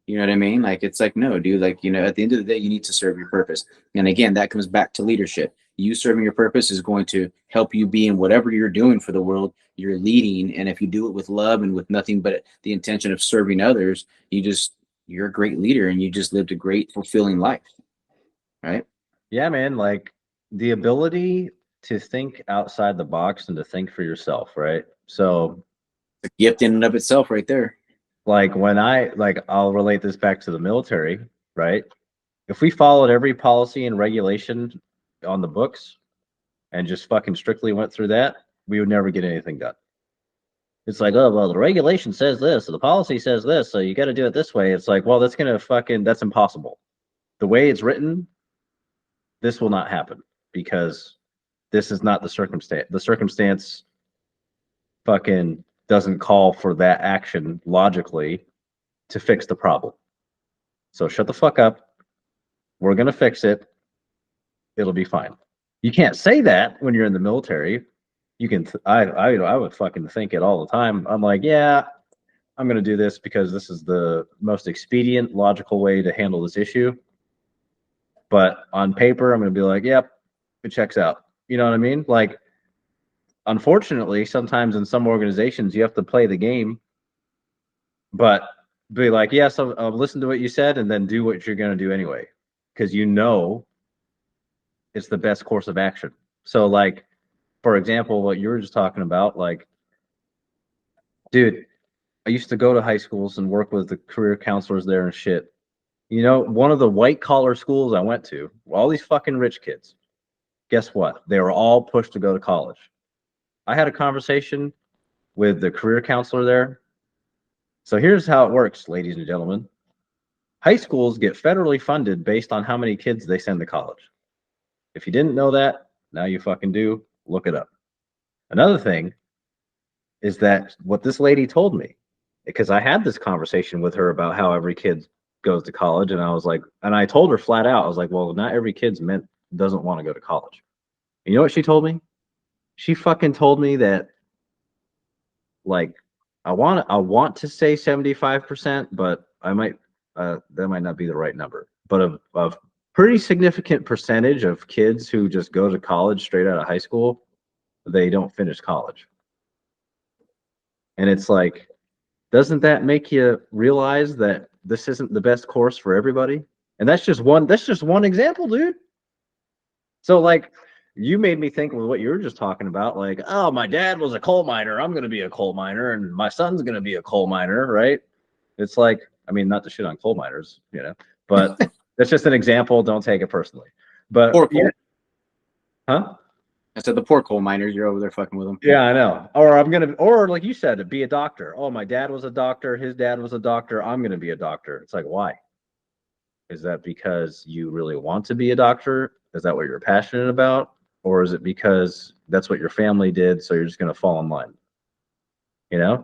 You know what I mean? Like, it's like, no, dude, like, at the end of the day, you need to serve your purpose. And again, that comes back to leadership. You serving your purpose is going to help you be in whatever you're doing for the world. You're leading. And if you do it with love and with nothing but the intention of serving others, you're a great leader and you just lived a great, fulfilling life. Right. Yeah, man. Like the ability to think outside the box and to think for yourself, right? So, A gift in and of itself right there. like I'll relate this back to the military, right? If we followed every policy and regulation on the books and just fucking strictly went through that, we would never get anything done. It's like, oh, well, the regulation says this, or the policy says this, so you got to do it this way. It's like, well, that's impossible. The way it's written, this will not happen because this is not the circumstance. The circumstance fucking doesn't call for that action logically to fix the problem. So shut the fuck up. We're going to fix it. It'll be fine. You can't say that when you're in the military. You can, I would fucking think it all the time. I'm like, yeah, I'm going to do this because this is the most expedient, logical way to handle this issue. But on paper, I'm going to be like, yep, it checks out. You know what I mean? Like, unfortunately, sometimes in some organizations, you have to play the game, but be like, yes, I'll listen to what you said and then do what you're going to do anyway, because it's the best course of action. So, like, for example, what you were just talking about, like, dude, I used to go to high schools and work with the career counselors there and shit. One of the white collar schools I went to, all these fucking rich kids, guess what? They were all pushed to go to college. I had a conversation with the career counselor there. So here's how it works, ladies and gentlemen. High schools get federally funded based on how many kids they send to college. If you didn't know that, now you fucking do. Look it up. Another thing is that what this lady told me, because I had this conversation with her about how every kid goes to college, and I was like, and I told her flat out, I was like, well, not every kid's meant doesn't want to go to college. And you know what she told me? She fucking told me that, like, I want to say 75%, but that might not be the right number. But a pretty significant percentage of kids who just go to college straight out of high school, they don't finish college. And it's like, doesn't that make you realize that this isn't the best course for everybody? And that's just one example, dude. So, like, you made me think with what you were just talking about, like, oh, my dad was a coal miner, I'm going to be a coal miner, and my son's going to be a coal miner, right? It's like, I mean, not to shit on coal miners, but that's just an example. Don't take it personally. But Poor yeah, coal. huh? I said the poor coal miners. You're over there fucking with them. Yeah, I know. Or like you said, to be a doctor. Oh, my dad was a doctor. His dad was a doctor. I'm gonna be a doctor. It's like, why? Is that because you really want to be a doctor? Is that what you're passionate about? Or is it because that's what your family did, so you're just gonna fall in line?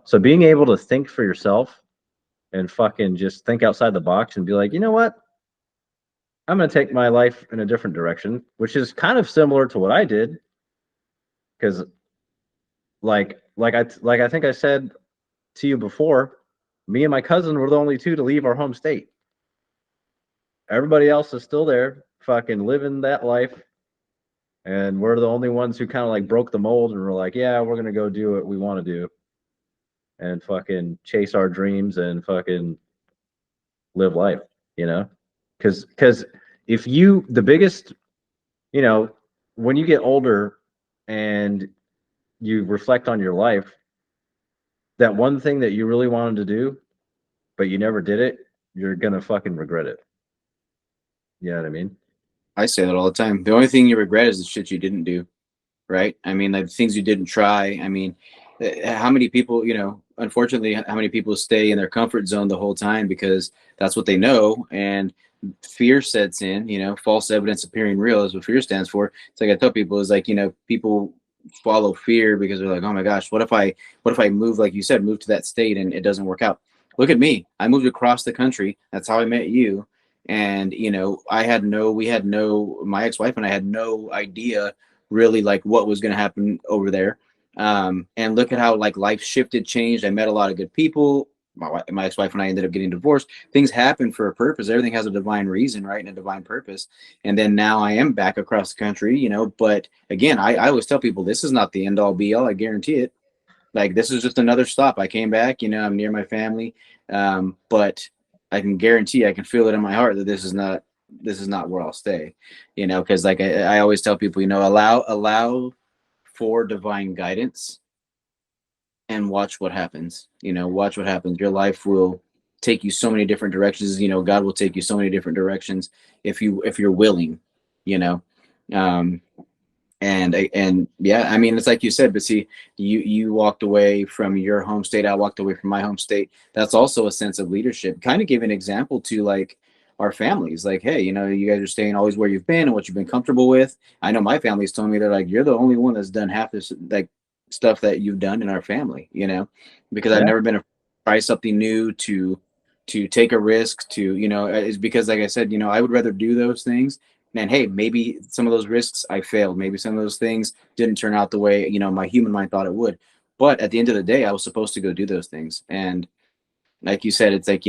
So being able to think for yourself and fucking just think outside the box and be like, you know what? I'm gonna take my life in a different direction, which is kind of similar to what I did. Because like I think I said to you before, me and my cousin were the only two to leave our home state. Everybody else is still there, fucking living that life. And we're the only ones who kind of like broke the mold and were like, yeah, we're going to go do what we want to do and fucking chase our dreams and fucking live life, you know? Because if you, the biggest, you know, when you get older and you reflect on your life, that one thing that you really wanted to do, but you never did it, you're going to fucking regret it. You know what I mean? I say that all the time. The only thing you regret is the shit you didn't do, right? I mean, like things you didn't try. I mean, how many people, unfortunately, how many people stay in their comfort zone the whole time because that's what they know, and fear sets in. False evidence appearing real is what fear stands for. It's like I tell people is like, people follow fear because they're like, oh my gosh, what if I move, like you said, move to that state and it doesn't work out? Look at me. I moved across the country. That's how I met you. And we had no, my ex-wife and I had no idea really like what was going to happen over there. And look at how like life shifted, changed. I met a lot of good people. My ex-wife and I ended up getting divorced. Things happen for a purpose. Everything has a divine reason, right? And a divine purpose. And then now I am back across the country, but again, I always tell people this is not the end all be all. I guarantee it. Like this is just another stop. I came back, I'm near my family. But I can guarantee, I can feel it in my heart that this is not where I'll stay, because like I always tell people, allow for divine guidance and watch what happens. Watch what happens. Your life will take you so many different directions. God will take you so many different directions if you're willing, you know. Um, and yeah, I mean, it's like you said, but see, you walked away from your home state. I walked away from my home state. That's also a sense of leadership. Kind of give an example to like our families, like, hey, you guys are staying always where you've been and what you've been comfortable with. I know my family's told me they're like, you're the only one that's done half this like stuff that you've done in our family, because I've Yeah. never been to try something new, to take a risk, to is because like I said, I would rather do those things. And hey, maybe some of those risks I failed. Maybe some of those things didn't turn out the way my human mind thought it would. But at the end of the day, I was supposed to go do those things. And like you said, it's like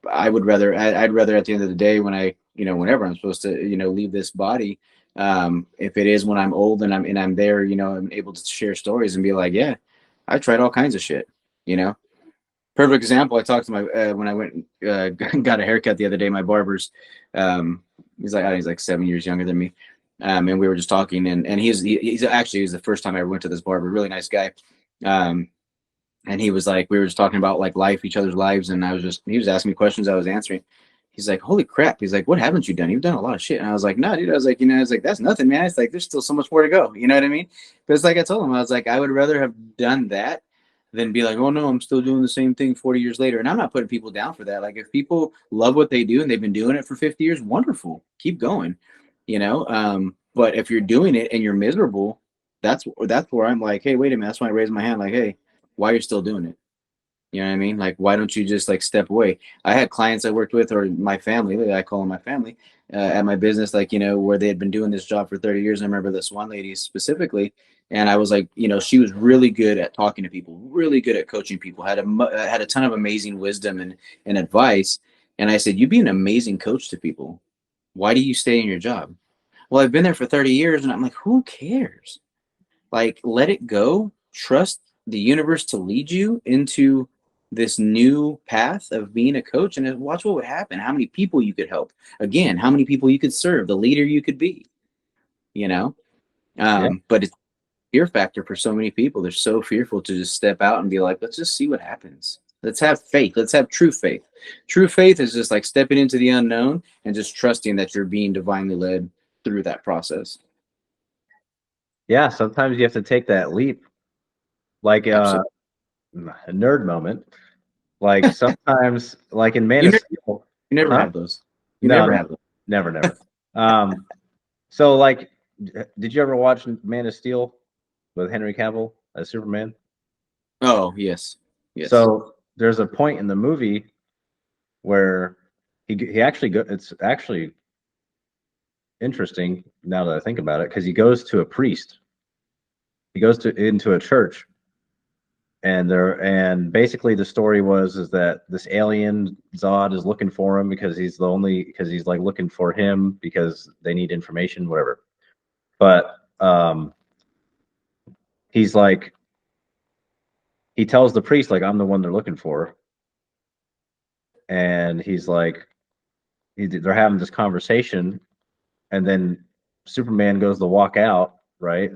I'd rather at the end of the day when whenever I'm supposed to leave this body, if it is when I'm old and I'm there, I'm able to share stories and be like, yeah, I tried all kinds of shit. You know, Perfect example. I talked to my when I went got a haircut the other day. My barber's he's like 7 years younger than me, and we were just talking, and he's actually, the first time I ever went to this barber. Really nice guy, um, and he was like, we were just talking about like life, each other's lives, and he was asking me questions, I was answering. He's like, holy crap. He's like, what haven't you done? You've done a lot of shit. And I was like, no, dude. I was like, that's nothing, man. It's like, there's still so much more to go. You know what I mean? But it's like I told him, I was like, I would rather have done that than be like, oh no, I'm still doing the same thing 40 years later. And I'm not putting people down for that. Like if people love what they do and they've been doing it for 50 years, wonderful. Keep going, but if you're doing it and you're miserable, that's where I'm like, hey, wait a minute. That's why I raise my hand. Like, hey, why you're still doing it? You know what I mean? Like, why don't you just like step away? I had clients I worked with, or my family, I call them my family, at my business, like, where they had been doing this job for 30 years. I remember this one lady specifically, and I was like, she was really good at talking to people, really good at coaching people, had a ton of amazing wisdom and advice. And I said, you'd be an amazing coach to people. Why do you stay in your job? Well, I've been there for 30 years, and I'm like, who cares? Like, let it go. Trust the universe to lead you into this new path of being a coach, and watch what would happen. How many people you could help. Again, how many people you could serve, the leader you could be, you know? Yeah. But it's fear factor for so many people. They're so fearful to just step out and be like, let's just see what happens. Let's have faith. Let's have true faith. True faith is just like stepping into the unknown and just trusting that you're being divinely led through that process. Yeah. Sometimes you have to take that leap, like Absolutely. a nerd moment. Like sometimes, like in Man You of never, Steel, you never huh? have those. You No, never no, have those. never, never. Um, so like, did you ever watch Man of Steel with Henry Cavill as Superman? Oh, yes. Yes. So there's a point in the movie where he actually go. It's actually interesting now that I think about it because he goes to a priest. He goes to into a church, and basically the story is that this alien Zod is looking for him because he's like looking for him because they need information, whatever. But he's like he tells the priest like I'm the one they're looking for, and he's like, they're having this conversation, and then Superman goes to walk out, right?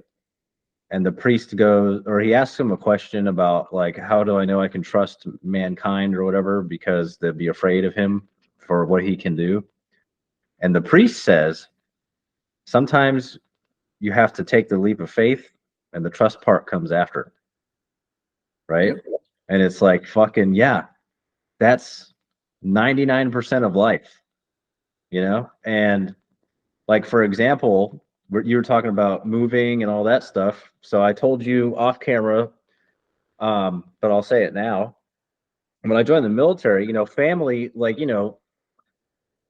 And the priest goes, or he asks him a question about like, how do I know I can trust mankind or whatever, because they'd be afraid of him for what he can do. And the priest says, sometimes you have to take the leap of faith, and the trust part comes after, right? Yep. And it's like, fucking, yeah, that's 99% of life, you know? And like, for example, you were talking about moving and all that stuff. So I told you off camera, but I'll say it now. When I joined the military, you know, family, like, you know,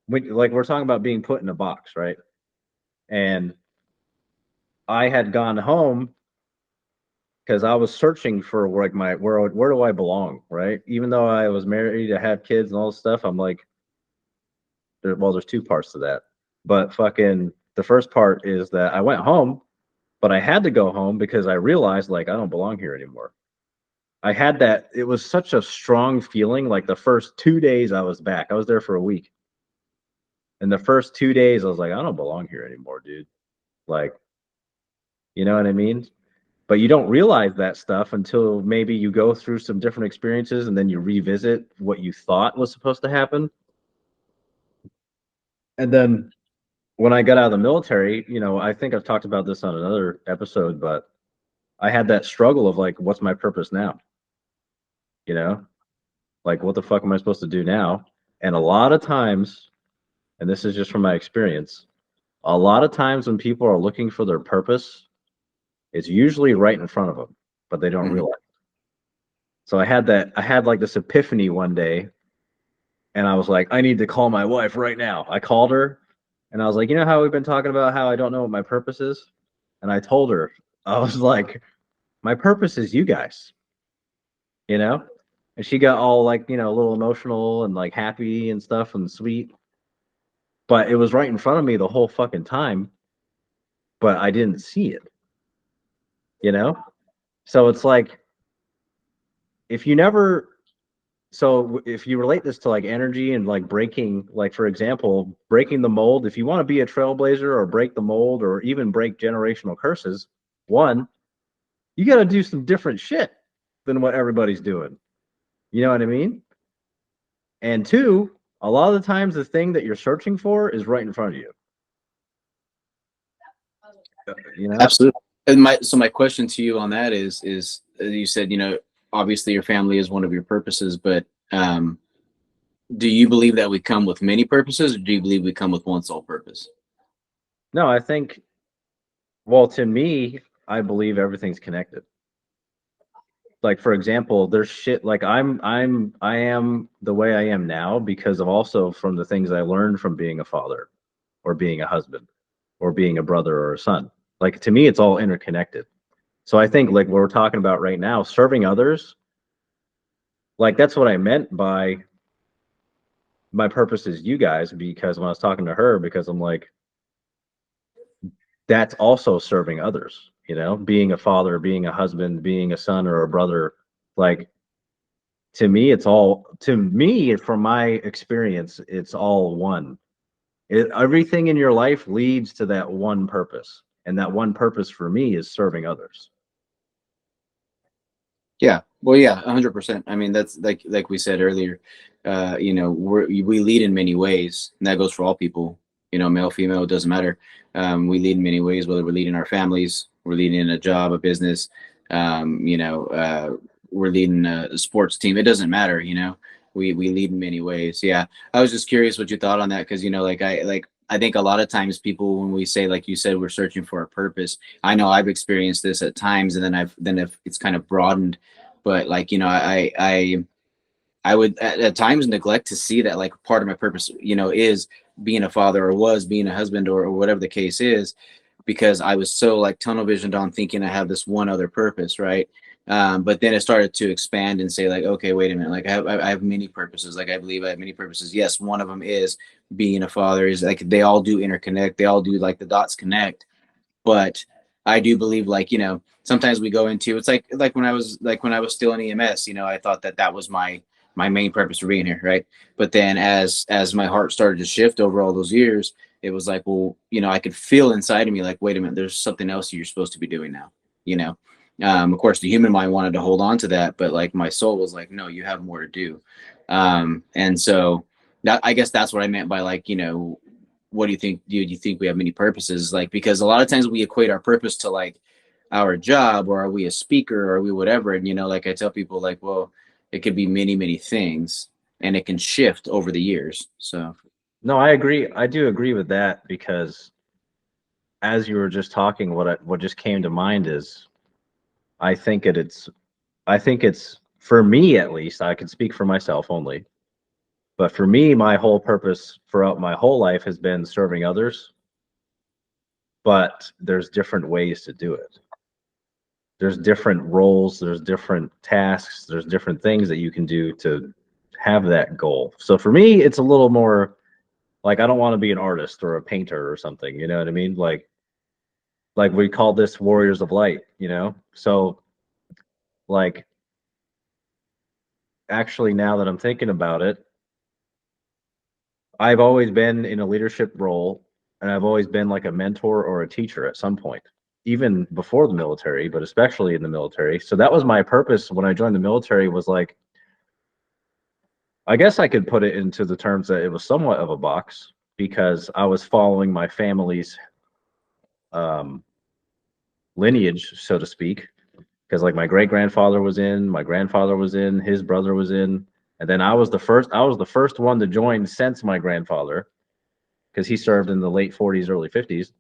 like we're talking about being put in a box, right? And I had gone home because I was searching for like my where do I belong, right? Even though I was married, I had kids and all this stuff, I'm like, there's two parts to that. But fucking the first part is that I went home, but I had to go home because I realized like I don't belong here anymore. I had that. It was such a strong feeling. Like the first 2 days I was back, I was there for a week. And the first 2 days I was like, I don't belong here anymore, dude. Like, you know what I mean? But you don't realize that stuff until maybe you go through some different experiences and then you revisit what you thought was supposed to happen. And then when I got out of the military, you know, I think I've talked about this on another episode, but I had that struggle of like, what's my purpose now? You know, like, what the fuck am I supposed to do now? And a lot of times, and this is just from my experience, a lot of times when people are looking for their purpose, it's usually right in front of them, but they don't Mhm. realize. So I had like this epiphany one day, and I was like, I need to call my wife right now. I called her, and I was like, you know how we've been talking about how I don't know what my purpose is? And I told her, I was like, my purpose is you guys, you know? And she got all like, you know, a little emotional and like happy and stuff and sweet. But it was right in front of me the whole fucking time, but I didn't see it, you know? So it's like, if you never, so if you relate this to like energy and like breaking, like for example, breaking the mold, if you want to be a trailblazer or break the mold or even break generational curses, one, you got to do some different shit than what everybody's doing. You know what I mean? And two, a lot of the times the thing that you're searching for is right in front of you. You know? Absolutely. And my question to you on that is you said, you know, obviously your family is one of your purposes, but do you believe that we come with many purposes, or do you believe we come with one sole purpose? No, I think, well, to me, I believe everything's connected. Like for example, there's shit like I am the way I am now because of also from the things I learned from being a father or being a husband or being a brother or a son. Like to me, it's all interconnected. So I think like what we're talking about right now, serving others, like that's what I meant by my purpose is you guys, because when I was talking to her, because I'm like, that's also serving others, you know, being a father, being a husband, being a son or a brother. Like to me, it's all, to me, from my experience, it's all one. Everything in your life leads to that one purpose. And that one purpose for me is serving others. Yeah. Well, yeah, 100%. I mean, that's like we said earlier. You know, we lead in many ways, and that goes for all people. You know, male, female, it doesn't matter. We lead in many ways, whether we're leading our families, we're leading in a job, a business. You know, we're leading a sports team. It doesn't matter. You know, we lead in many ways. Yeah, I was just curious what you thought on that because you know, I think a lot of times people when we say like you said we're searching for a purpose. I know I've experienced this at times, and then if it's kind of broadened, but like you know I would at times neglect to see that like part of my purpose you know is being a father or was being a husband or whatever the case is because I was so like tunnel visioned on thinking I have this one other purpose, right? But then it started to expand and say like, okay, wait a minute, like I have many purposes. Like I believe I have many purposes. Yes, one of them is being a father. Is like they all do interconnect. They all do like the dots connect. But I do believe like you know sometimes we go into it's like when I was still in EMS. You know, I thought that that was my main purpose for being here, right? But then as my heart started to shift over all those years, it was like, well, I could feel inside of me like, wait a minute, there's something else you're supposed to be doing now, you know. Of course, the human mind wanted to hold on to that, but like my soul was like, no, you have more to do. And so that, I guess that's what I meant by like, what do you think? Do you think we have many purposes? Like, because a lot of times we equate our purpose to like our job, or are we a speaker, or are we whatever? And like I tell people, like, well, it could be many, many things, and it can shift over the years. So No, I agree. I do agree with that because as you were just talking, what just came to mind is I think it, it's I think it's for me at least. I can speak for myself only, but for me, my whole purpose throughout my whole life has been serving others. But there's different ways to do it. There's different roles. There's different tasks. There's different things that you can do to have that goal. So for me, it's a little more like I don't want to be an artist or a painter or something. You know what I mean? Like we call this warriors of light. So like actually now that I'm thinking about it, I've always been in a leadership role and I've always been like a mentor or a teacher at some point, even before the military, but especially in the military. So that was my purpose when I joined the military was like, I guess I could put it into the terms that it was somewhat of a box because I was following my family's um, lineage, so to speak. Because like my great grandfather was in, my grandfather was in, his brother was in, and then I was the first one to join since my grandfather because he served in the late 40s, early 50s.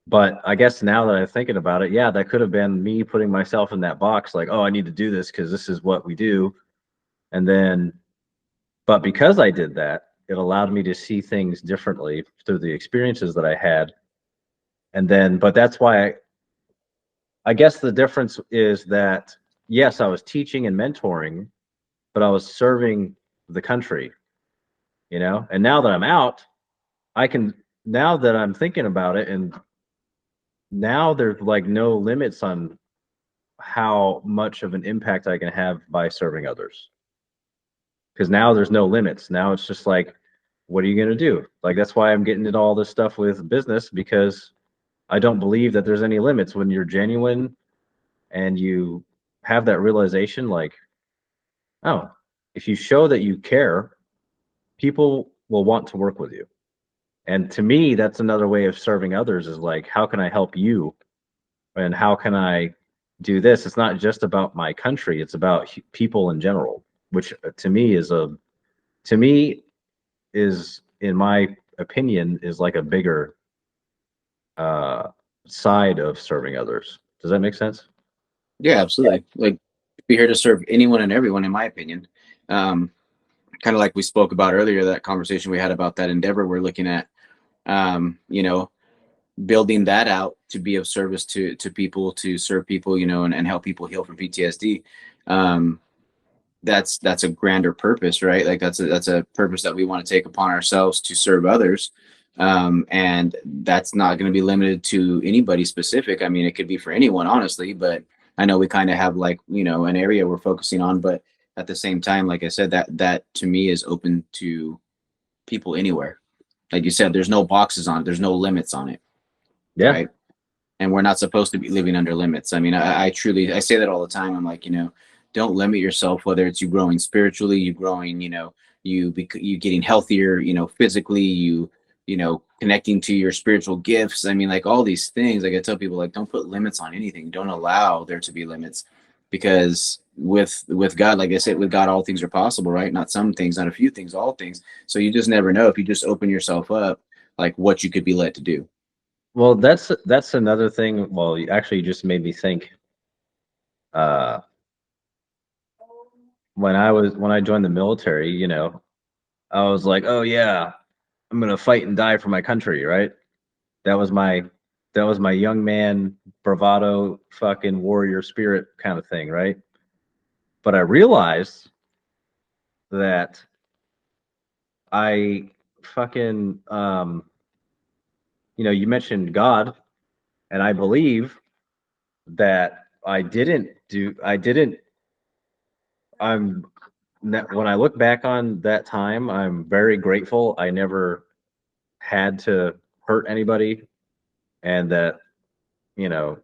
But I guess now that I'm thinking about it, yeah, that could have been me putting myself in that box, like, oh, I need to do this because this is what we do. And then, but because I did that, it allowed me to see things differently through the experiences that I had. And then, but that's why I guess the difference is that, yes, I was teaching and mentoring, but I was serving the country, And now that I'm out, I can, now that I'm thinking about it, and now there's like no limits on how much of an impact I can have by serving others. Because now there's no limits. Now it's just like, what are you going to do? Like, that's why I'm getting into all this stuff with business because I don't believe that there's any limits when you're genuine and you have that realization like, oh, if you show that you care, people will want to work with you. And to me, that's another way of serving others is like, how can I help you? And how can I do this? It's not just about my country, it's about people in general, which to me is in my opinion is like a bigger uh side of serving others. Does that make sense? yeah, absolutely. Like, be here to serve anyone and everyone, in my opinion. Um, Kind of like we spoke about earlier, that conversation we had about that endeavor we're looking at. Building that out to be of service to people, to serve people, and help people heal from PTSD. Um, that's a grander purpose, right? Like that's a purpose that we want to take upon ourselves to serve others. And that's not going to be limited to anybody specific. I mean, it could be for anyone, honestly, but I know we kind of have like, an area we're focusing on, but at the same time, like I said, that to me is open to people anywhere. Like you said, there's no boxes on it, there's no limits on it, Yeah. right? And we're not supposed to be living under limits. I mean, I truly, I say that all the time. I'm like, don't limit yourself, whether it's you growing spiritually, you growing, you getting healthier, physically, connecting to your spiritual gifts. I mean, like all these things, like I tell people, like, don't put limits on anything. Don't allow there to be limits, because with God, like I said, with God, all things are possible, right? Not some things, not a few things, all things. So you just never know if you just open yourself up, like what you could be led to do. Well, that's another thing. Well, actually, you just made me think. Uh, when I joined the military, I was like, oh yeah, I'm gonna fight and die for my country, right? That was my that was my young man bravado fucking warrior spirit kind of thing, right? But I realized that I fucking you mentioned God, and I believe that I didn't do I didn't I'm when I look back on that time, I'm very grateful I never had to hurt anybody, and that, you know,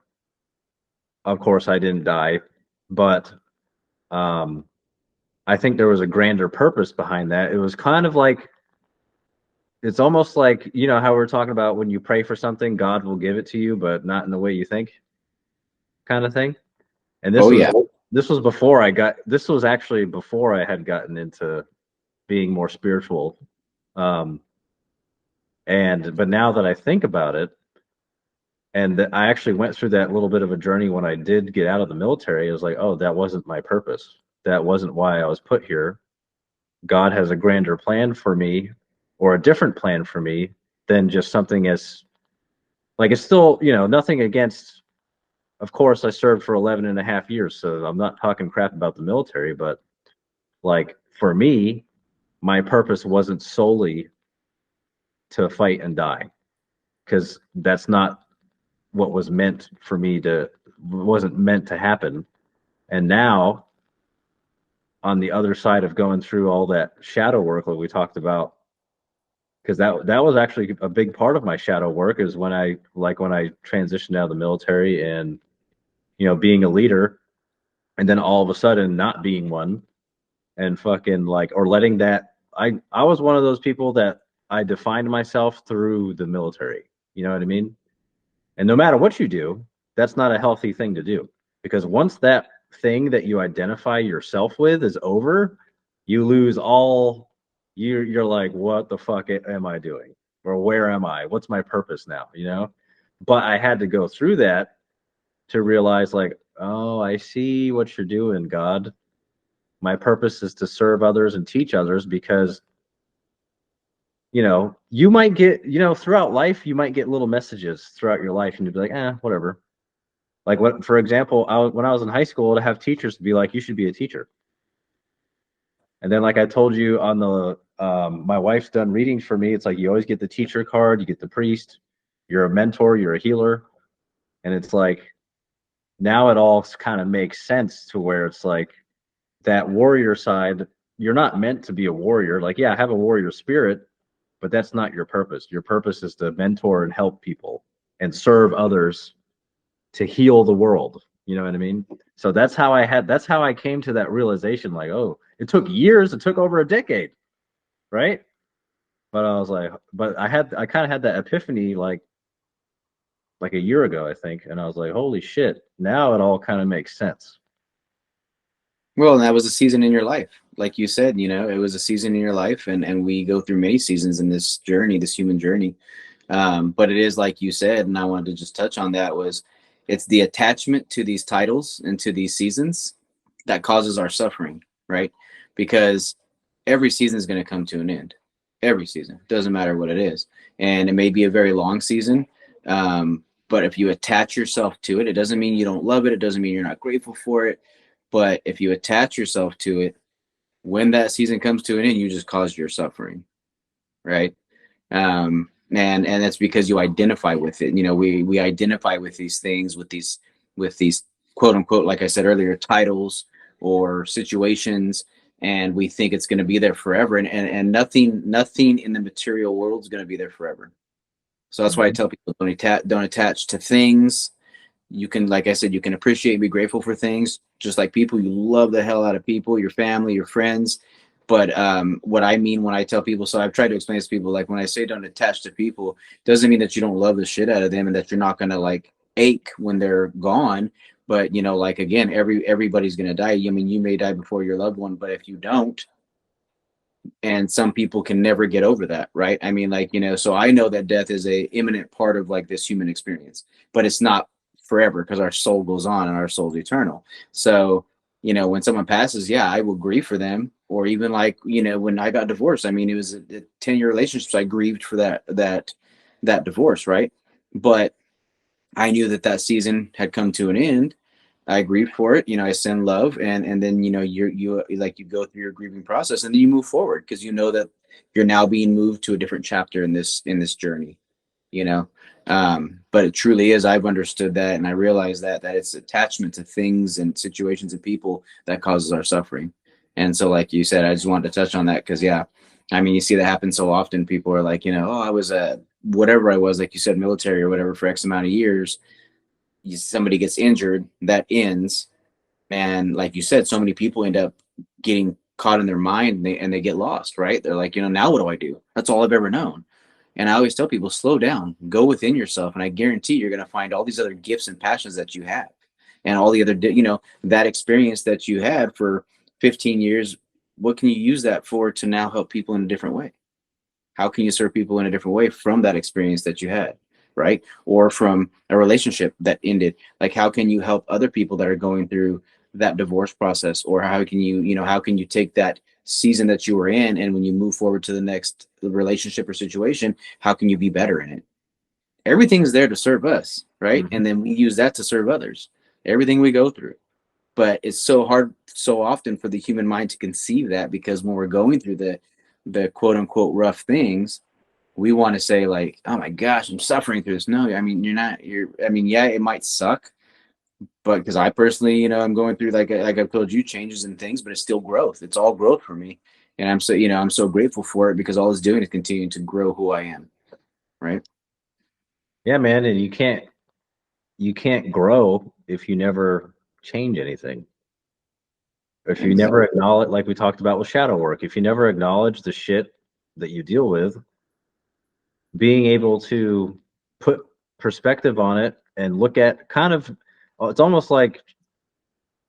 of course I didn't die, but um, I think there was a grander purpose behind that. It was kind of like, it's almost like, you know, how we're talking about when you pray for something, God will give it to you, but not in the way you think, kind of thing. And Oh yeah. this was before I got, this was actually before I had gotten into being more spiritual. Um, and but now that I think about it, and I actually went through that little bit of a journey when I did get out of the military, it was like, oh, that wasn't my purpose. That wasn't why I was put here. God has a grander plan for me, or a different plan for me than just something as, like, it's still, you know, nothing against, of course I served for 11 and a half years, so I'm not talking crap about the military, but like for me, my purpose wasn't solely to fight and die, because that's not what was meant for me to, wasn't meant to happen. And now, on the other side of going through all that shadow work that we talked about, because that was actually a big part of my shadow work, is when I, like, when I transitioned out of the military and, you know, being a leader, and then all of a sudden not being one, and fucking like, or letting that, I was one of those people that I defined myself through the military. You know what I mean? And no matter what you do, that's not a healthy thing to do, because once that thing that you identify yourself with is over, you lose all, you're like, what the fuck am I doing? Or where am I? What's my purpose now, you know? But I had to go through that to realize, like, oh, I see what you're doing, God. My purpose is to serve others and teach others, because, you know, you might get, you know, throughout life, you might get little messages throughout your life, and you'd be like, whatever. Like, what, for example, when I was in high school, to have teachers to be like, you should be a teacher. And then, like I told you on the, my wife's done readings for me. It's like, you always get the teacher card, you get the priest, you're a mentor, you're a healer. And it's like, now it all kind of makes sense, to where it's like, that warrior side, you're not meant to be a warrior. Like, yeah, have a warrior spirit, but that's not your purpose. Your purpose is to mentor and help people and serve others, to heal the world. You know what I mean? So that's how I came to that realization. Like, oh, it took years. It took over a decade, right? But I was like, but I kind of had that epiphany, like a year ago, I think, and I was like, holy shit! Now it all kind of makes sense. Well, and that was a season in your life. Like you said, you know, it was a season in your life, and we go through many seasons in this journey, this human journey. But it is like you said, and I wanted to just touch on that, was it's the attachment to these titles and to these seasons that causes our suffering, right? Because every season is going to come to an end. Every season, doesn't matter what it is, and it may be a very long season. But if you attach yourself to it, it doesn't mean you don't love it. It doesn't mean you're not grateful for it. But if you attach yourself to it, when that season comes to an end, you just caused your suffering, right? And that's because you identify with it. You know, we identify with these things, with these quote unquote, like I said earlier, titles or situations, and we think it's going to be there forever. And nothing in the material world is going to be there forever. So that's why I Mm-hmm. tell people, don't attach to things. You can, like I said, you can appreciate and be grateful for things, just like people. You love the hell out of people, your family, your friends. But what I mean when I tell people, so I've tried to explain this to people, like when I say don't attach to people, doesn't mean that you don't love the shit out of them and that you're not gonna like ache when they're gone. But you know, like again, everybody's gonna die. I mean, you may die before your loved one, but if you don't, and some people can never get over that, right? I mean, like, you know, so I know that death is a imminent part of like this human experience, but it's not forever, because our soul goes on and our soul's eternal. So, you know, when someone passes, yeah, I will grieve for them. Or even like, you know, when I got divorced, I mean, it was a 10-year relationship, so I grieved for that divorce, right? But I knew that that season had come to an end. I grieved for it. You know, I send love, and then you know you like you go through your grieving process, and then you move forward, because you know that you're now being moved to a different chapter in this journey. You know, but it truly is. I've understood that, and I realize that it's attachment to things and situations and people that causes our suffering. And so, like you said, I just wanted to touch on that because, yeah, I mean, you see that happen so often. People are like, oh, I was whatever I was, like you said, military or whatever for X amount of years. Somebody gets injured, that ends, and like you said, so many people end up getting caught in their mind, and they get lost, right? They're like, now what do I do? That's all I've ever known. And I always tell people, slow down, go within yourself, and I guarantee you're going to find all these other gifts and passions that you have, and all the other, that experience that you had for 15 years. What can you use that for to now help people in a different way? How can you serve people in a different way from that experience that you had, right? Or from a relationship that ended? Like, how can you help other people that are going through that divorce process? Or how can how can you take that season that you were in, and when you move forward to the next relationship or situation, how can you be better in it? Everything's there to serve us, right? Mhm. And then we use that to serve others. Everything we go through. But it's so hard so often for the human mind to conceive that, because when we're going through the quote unquote rough things, we want to say like, oh my gosh, I'm suffering through this. No, I mean, I mean, yeah, it might suck, but because I personally, I'm going through, like I've told you, changes and things, but it's still growth. It's all growth for me. And I'm so grateful for it, because all it's doing is continuing to grow who I am. Right. Yeah, man, and you can't grow if you never change anything. If you Exactly. never acknowledge, like we talked about with shadow work, if you never acknowledge the shit that you deal with, being able to put perspective on it and look at kind of, it's almost like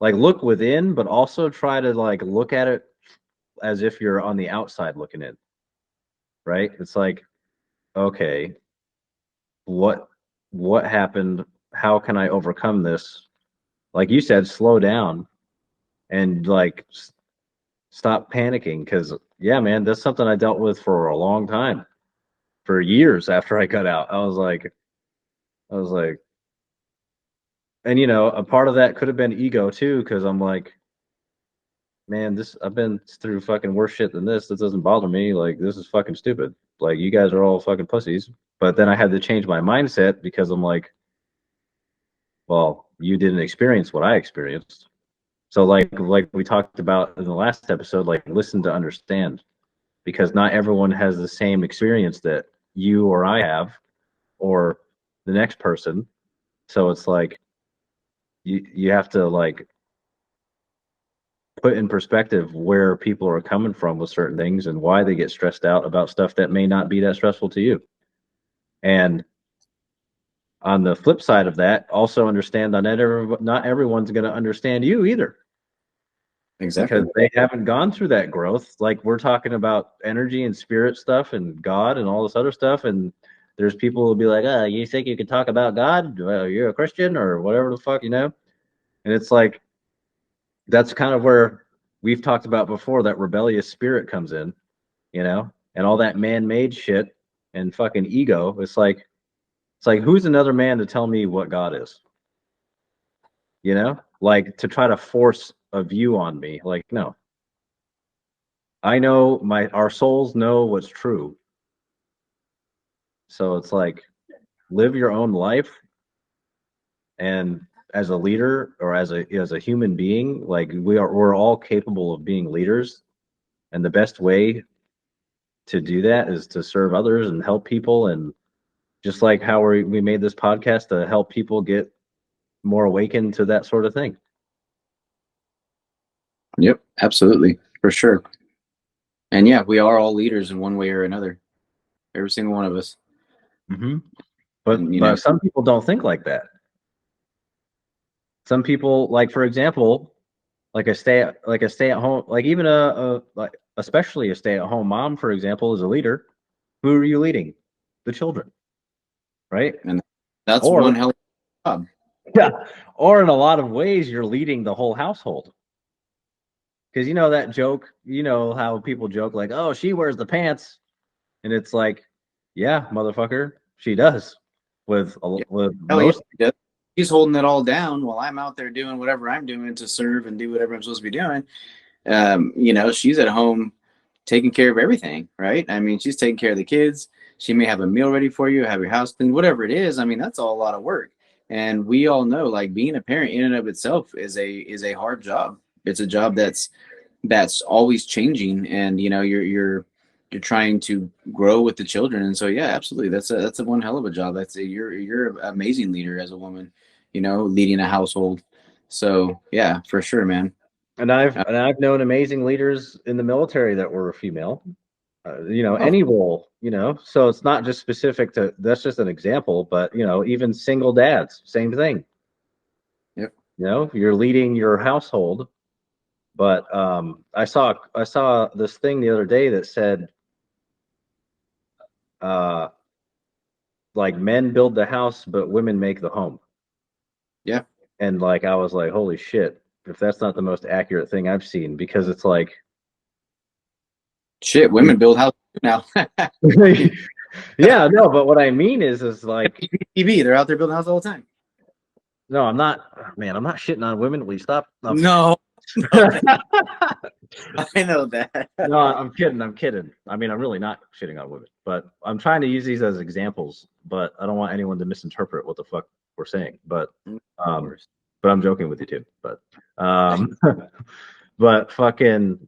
look within, but also try to like look at it as if you're on the outside looking in, right? It's like, okay, what what happened? How can I overcome this? Like you said, slow down and like stop panicking, because yeah, man, that's something I dealt with for a long time, for years after I got out. I was like, and a part of that could have been ego too, because I'm like, man, this I've been through fucking worse shit than this. This doesn't bother me. Like, this is fucking stupid. Like, you guys are all fucking pussies. But then I had to change my mindset, because I'm like, well, you didn't experience what I experienced. So like we talked about in the last episode, like listen to understand, because not everyone has the same experience that you or I have, or the next person. So it's like you have to like put in perspective where people are coming from with certain things, and why they get stressed out about stuff that may not be that stressful to you. And on the flip side of that, also understand that not everyone's going to understand you either, because Exactly. they haven't gone through that growth. Like, we're talking about energy and spirit stuff and God and all this other stuff, and there's people who will be like, "Oh, you think you can talk about God? Well, you're a Christian or whatever the fuck." And it's like, that's kind of where we've talked about before, that rebellious spirit comes in, and all that man-made shit and fucking ego. It's like, who's another man to tell me what God is? Like, to try to force a view on me. Like, no, I know our souls know what's true. So it's like, live your own life, and as a leader, or as a human being, like, we're all capable of being leaders, and the best way to do that is to serve others and help people. And just like how we made this podcast to help people get more awakened to that sort of thing. Yep. Absolutely. For sure. And yeah, we are all leaders in one way or another. Every single one of us. Hmm. but And but some people don't think like that. Some people, like, for example, like a stay at home, like even like especially a stay at home mom, for example, is a leader. Who are you leading? The children, right? and that's one Or hell of a job. yeah, or in a lot of ways, you're leading the whole household. Because that joke, how people joke like, "Oh, she wears the pants," and it's like, yeah, motherfucker, she does. Yeah. With Hell yeah. most. He's holding it all down while I'm out there doing whatever I'm doing to serve and do whatever I'm supposed to be doing. She's at home taking care of everything, right? I mean, she's taking care of the kids. She may have a meal ready for you, have your house cleaned, whatever it is. I mean, that's all a lot of work. And we all know, like, being a parent in and of itself is a hard job. It's a job that's that's always changing, and you're trying to grow with the children. And so yeah, absolutely, that's a one hell of a job. That's a, you're an amazing leader as a woman, leading a household. So yeah, for sure, man. And I've uh, and I've known amazing leaders in the military that were female. oh Any role, so it's not just specific to, that's just an example, but even single dads, same thing. yep. You're leading your household. But I saw this thing the other day that said, uh, like, men build the house, but women make the home. Yeah, And like, I was like, holy shit, if that's not the most accurate thing I've seen, because it's like, shit, you women build houses now. know, yeah, no, but what I mean is like, TV, they're out there building houses all the time. no, I'm not, man, I'm not shitting on women. Will you stop? No, No, no, I know that. no, I'm kidding. I'm kidding. I mean, I'm really not shitting on women, but I'm trying to use these as examples. But I don't want anyone to misinterpret what the fuck we're saying. Of Um, course. but I'm joking with you too. Um, but fucking,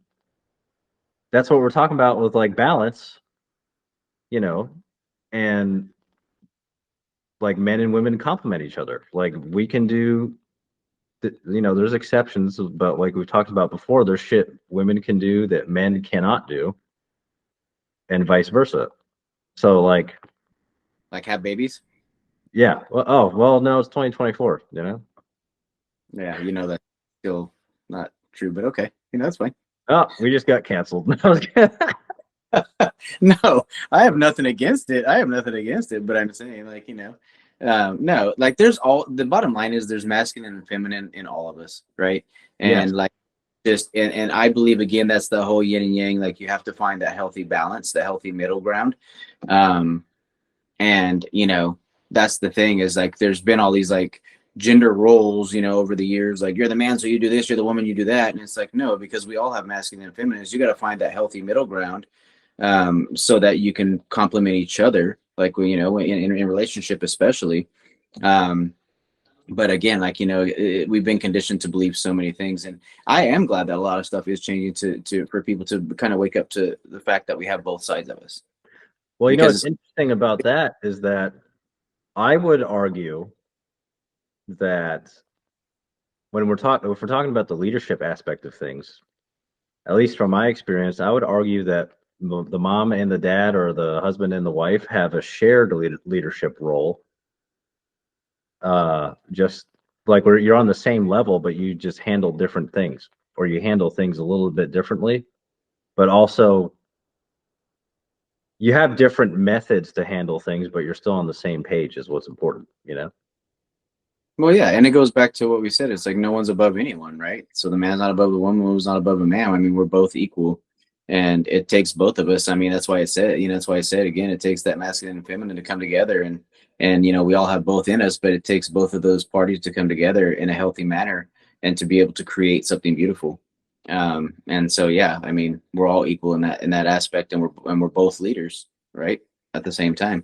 that's what we're talking about with like balance, you know, and like men and women complement each other. Like we can do, there's exceptions, but like we've talked about before, there's shit women can do that men cannot do, and vice versa. So like, Like have babies. yeah. Well, oh, well, no, it's 2024, you know? Yeah, that's still not true, but okay, that's fine. Oh, we just got canceled. No, I have nothing against it. I have nothing against it, but I'm saying, like, no, like there's all the bottom line is there's masculine and feminine in all of us, right? Yes. And like just and I believe again that's the whole yin and yang. Like you have to find that healthy balance, the healthy middle ground. Um, and that's the thing is like there's been all these like gender roles over the years, like you're the man so you do this, you're the woman you do that, and it's like no, because we all have masculine and feminine. You got to find that healthy middle ground, so that you can complement each other, like in relationship especially. um, but again, like we've been conditioned to believe so many things, and I am glad that a lot of stuff is changing to for people to kind of wake up to the fact that we have both sides of us, Well, what's because interesting about that is that I would argue that if we're talking about the leadership aspect of things, at least from my experience, I would argue that the mom and the dad, or the husband and the wife, have a shared leadership role. Just like where you're on the same level, but you just handle different things, or you handle things a little bit differently, but also you have different methods to handle things, but you're still on the same page is what's important. Well, yeah, and it goes back to what we said. It's like no one's above anyone, right? So the man's not above the woman, woman's not above a man. I mean, we're both equal, and it takes both of us. I mean, that's why I said, that's why I said again, it takes that masculine and feminine to come together, and we all have both in us, but it takes both of those parties to come together in a healthy manner and to be able to create something beautiful. And so, yeah, I mean, we're all equal in that aspect, and we're both leaders, right? At the same time.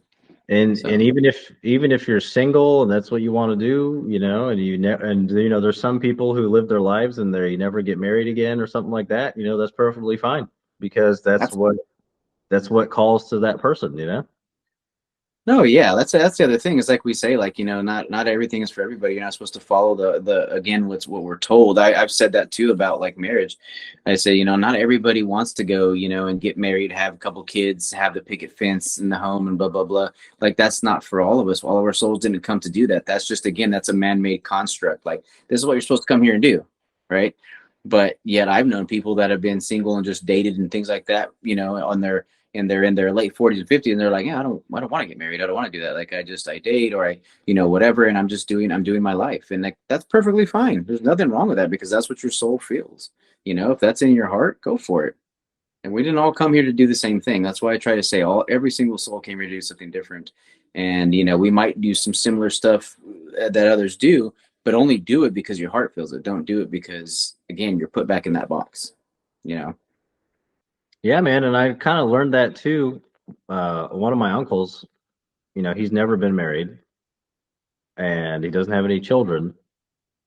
And So even if you're single and that's what you want to do, and there's some people who live their lives and they never get married again or something like that, that's perfectly fine, because that's what calls to that person. No, yeah, that's the other thing. Is like we say, like not everything is for everybody. You're not supposed to follow the again what we're told. I've said that too about like marriage. I say not everybody wants to go and get married, have a couple kids, have the picket fence in the home, and blah blah blah. Like that's not for all of us. All of our souls didn't come to do that. That's just again that's a man-made construct. Like this is what you're supposed to come here and do, right? But yet I've known people that have been single and just dated and things like that, on their and they're in their late 40s and 50s, and they're like, yeah, I don't want to get married, I don't want to do that, like I date, or I whatever, and I'm doing my life, and like that's perfectly fine. There's nothing wrong with that, because that's what your soul feels. If that's in your heart, go for it. And we didn't all come here to do the same thing. That's why I try to say every single soul came here to do something different. And we might do some similar stuff that others do, but only do it because your heart feels it. Don't do it because again you're put back in that box you know Yeah, man, and I kind of learned that too. One of my uncles, he's never been married and he doesn't have any children,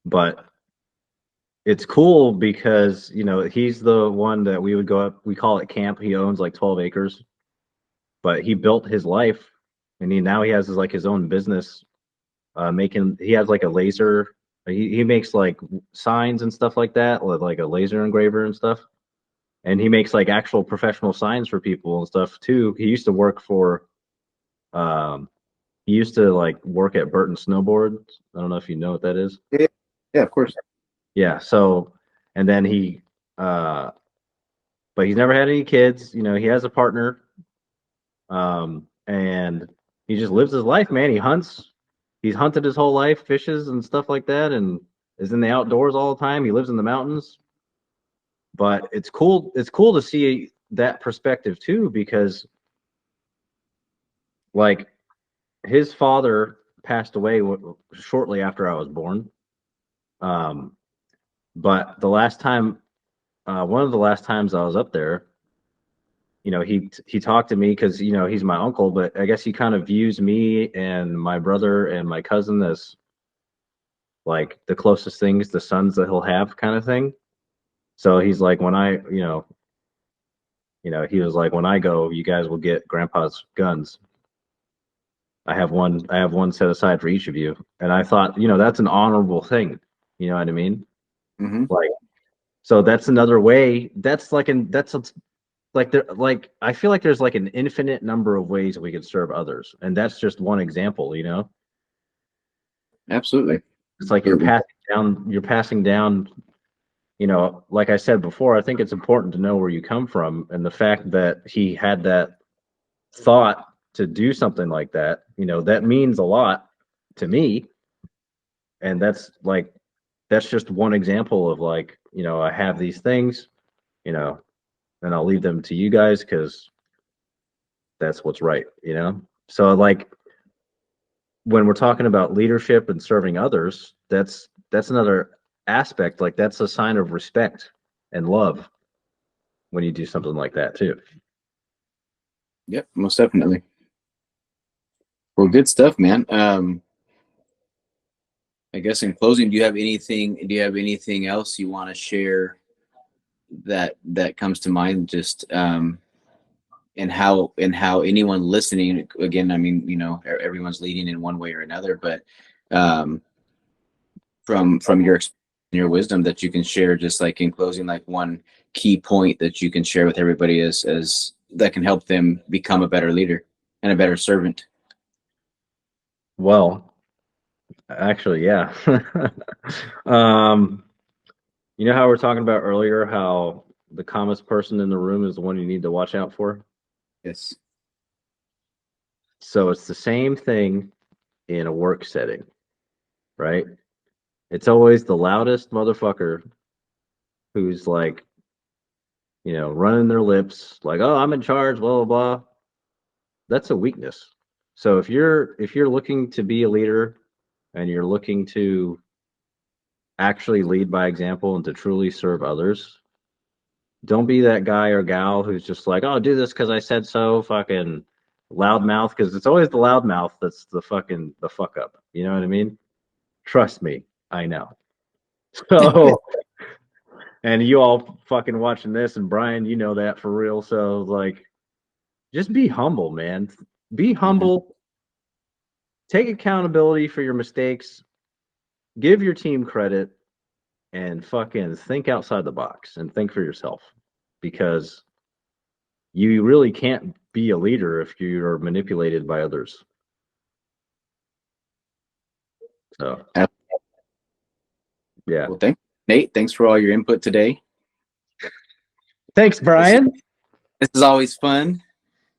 but it's cool because, you know, he's the one that we would go up, we call it camp. He owns like 12 acres, but he built his life, and now he has his own business, making, he has like a laser, he makes like signs and stuff like that with like a laser engraver and stuff. And he makes like actual professional signs for people and stuff too. He used to work for, um, he used to like work at Burton Snowboards. I don't know if you know what that is. Yeah, yeah, of course. Yeah. So, and then uh, but he's never had any kids. You know, he has a partner, and he just lives his life, man. He hunts. He's hunted his whole life, fishes and stuff like that, and is in the outdoors all the time. He lives in the mountains. But it's cool. It's cool to see that perspective too, because like his father passed away shortly after I was born. Um, but the last time, one of the last times I was up there, you know, he talked to me because, you know, he's my uncle, but I guess he kind of views me and my brother and my cousin as like the closest things, the sons that he'll have, kind of thing. So he's like, when I, he was like, when I go, you guys will get grandpa's guns. I have one set aside for each of you. And I thought, you know, that's an honorable thing. You know what I mean? Mm-hmm. Like, so that's another way. That's like like there, like I feel like there's like an infinite number of ways that we can serve others, and that's just one example. You know, Absolutely. it's like Absolutely. you're passing down. You know, like I said before, I think it's important to know where you come from, and the fact that he had that thought to do something like that, you know, that means a lot to me. And that's just one example of, like, you know, I have these things, you know, and I'll leave them to you guys because that's what's right, you know? So, like, when we're talking about leadership and serving others, that's another aspect. Like, that's a sign of respect and love when you do something like that too. Yep, most definitely. Well, good stuff, man. I guess in closing, do you have anything else you want to share that comes to mind? Just and how anyone listening, again, I mean, you know, everyone's leading in one way or another, but um, from your wisdom that you can share, just like in closing, like one key point that you can share with everybody as that can help them become a better leader and a better servant. Well, actually, yeah. um, you know how we're talking about earlier how the calmest person in the room is the one you need to watch out for? Yes. So it's the same thing in a work setting, right? It's always the loudest motherfucker who's like, you know, running their lips, like, "Oh, I'm in charge," blah blah blah. That's a weakness. So if you're looking to be a leader and you're looking to actually lead by example and to truly serve others, don't be that guy or gal who's just like, "Oh, do this because I said so," fucking loudmouth, because it's always the loudmouth that's the fuck up. You know what I mean? Trust me, I know. So, and you all fucking watching this, and Brian, you know that for real. So, like, just be humble, man. Be Mhm. humble. Take accountability for your mistakes. Give your team credit, and fucking think outside the box and think for yourself, because you really can't be a leader if you're manipulated by others. So, yeah. Well, thanks, Nate. Thanks for all your input today. Thanks, This is Brian. this is always fun.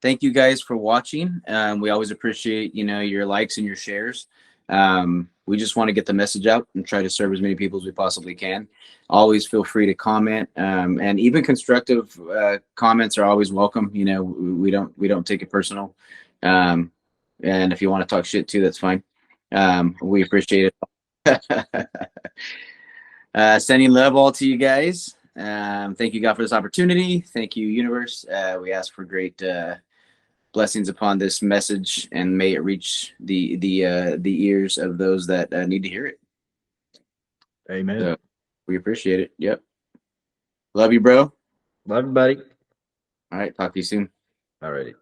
Thank you guys for watching. We always appreciate, you know, your likes and your shares. We just want to get the message out and try to serve as many people as we possibly can. Always feel free to comment, and even constructive comments are always welcome. You know, we don't take it personal, um, and if you want to talk shit too, that's fine. We appreciate it. Sending love all to you guys. Thank you, God, for this opportunity. Thank you, universe. We ask for great blessings upon this message, and may it reach the ears of those that need to hear it. Amen. So We appreciate it. Yep. Love you, bro. Love you, buddy. All right. Talk to you soon. Alrighty.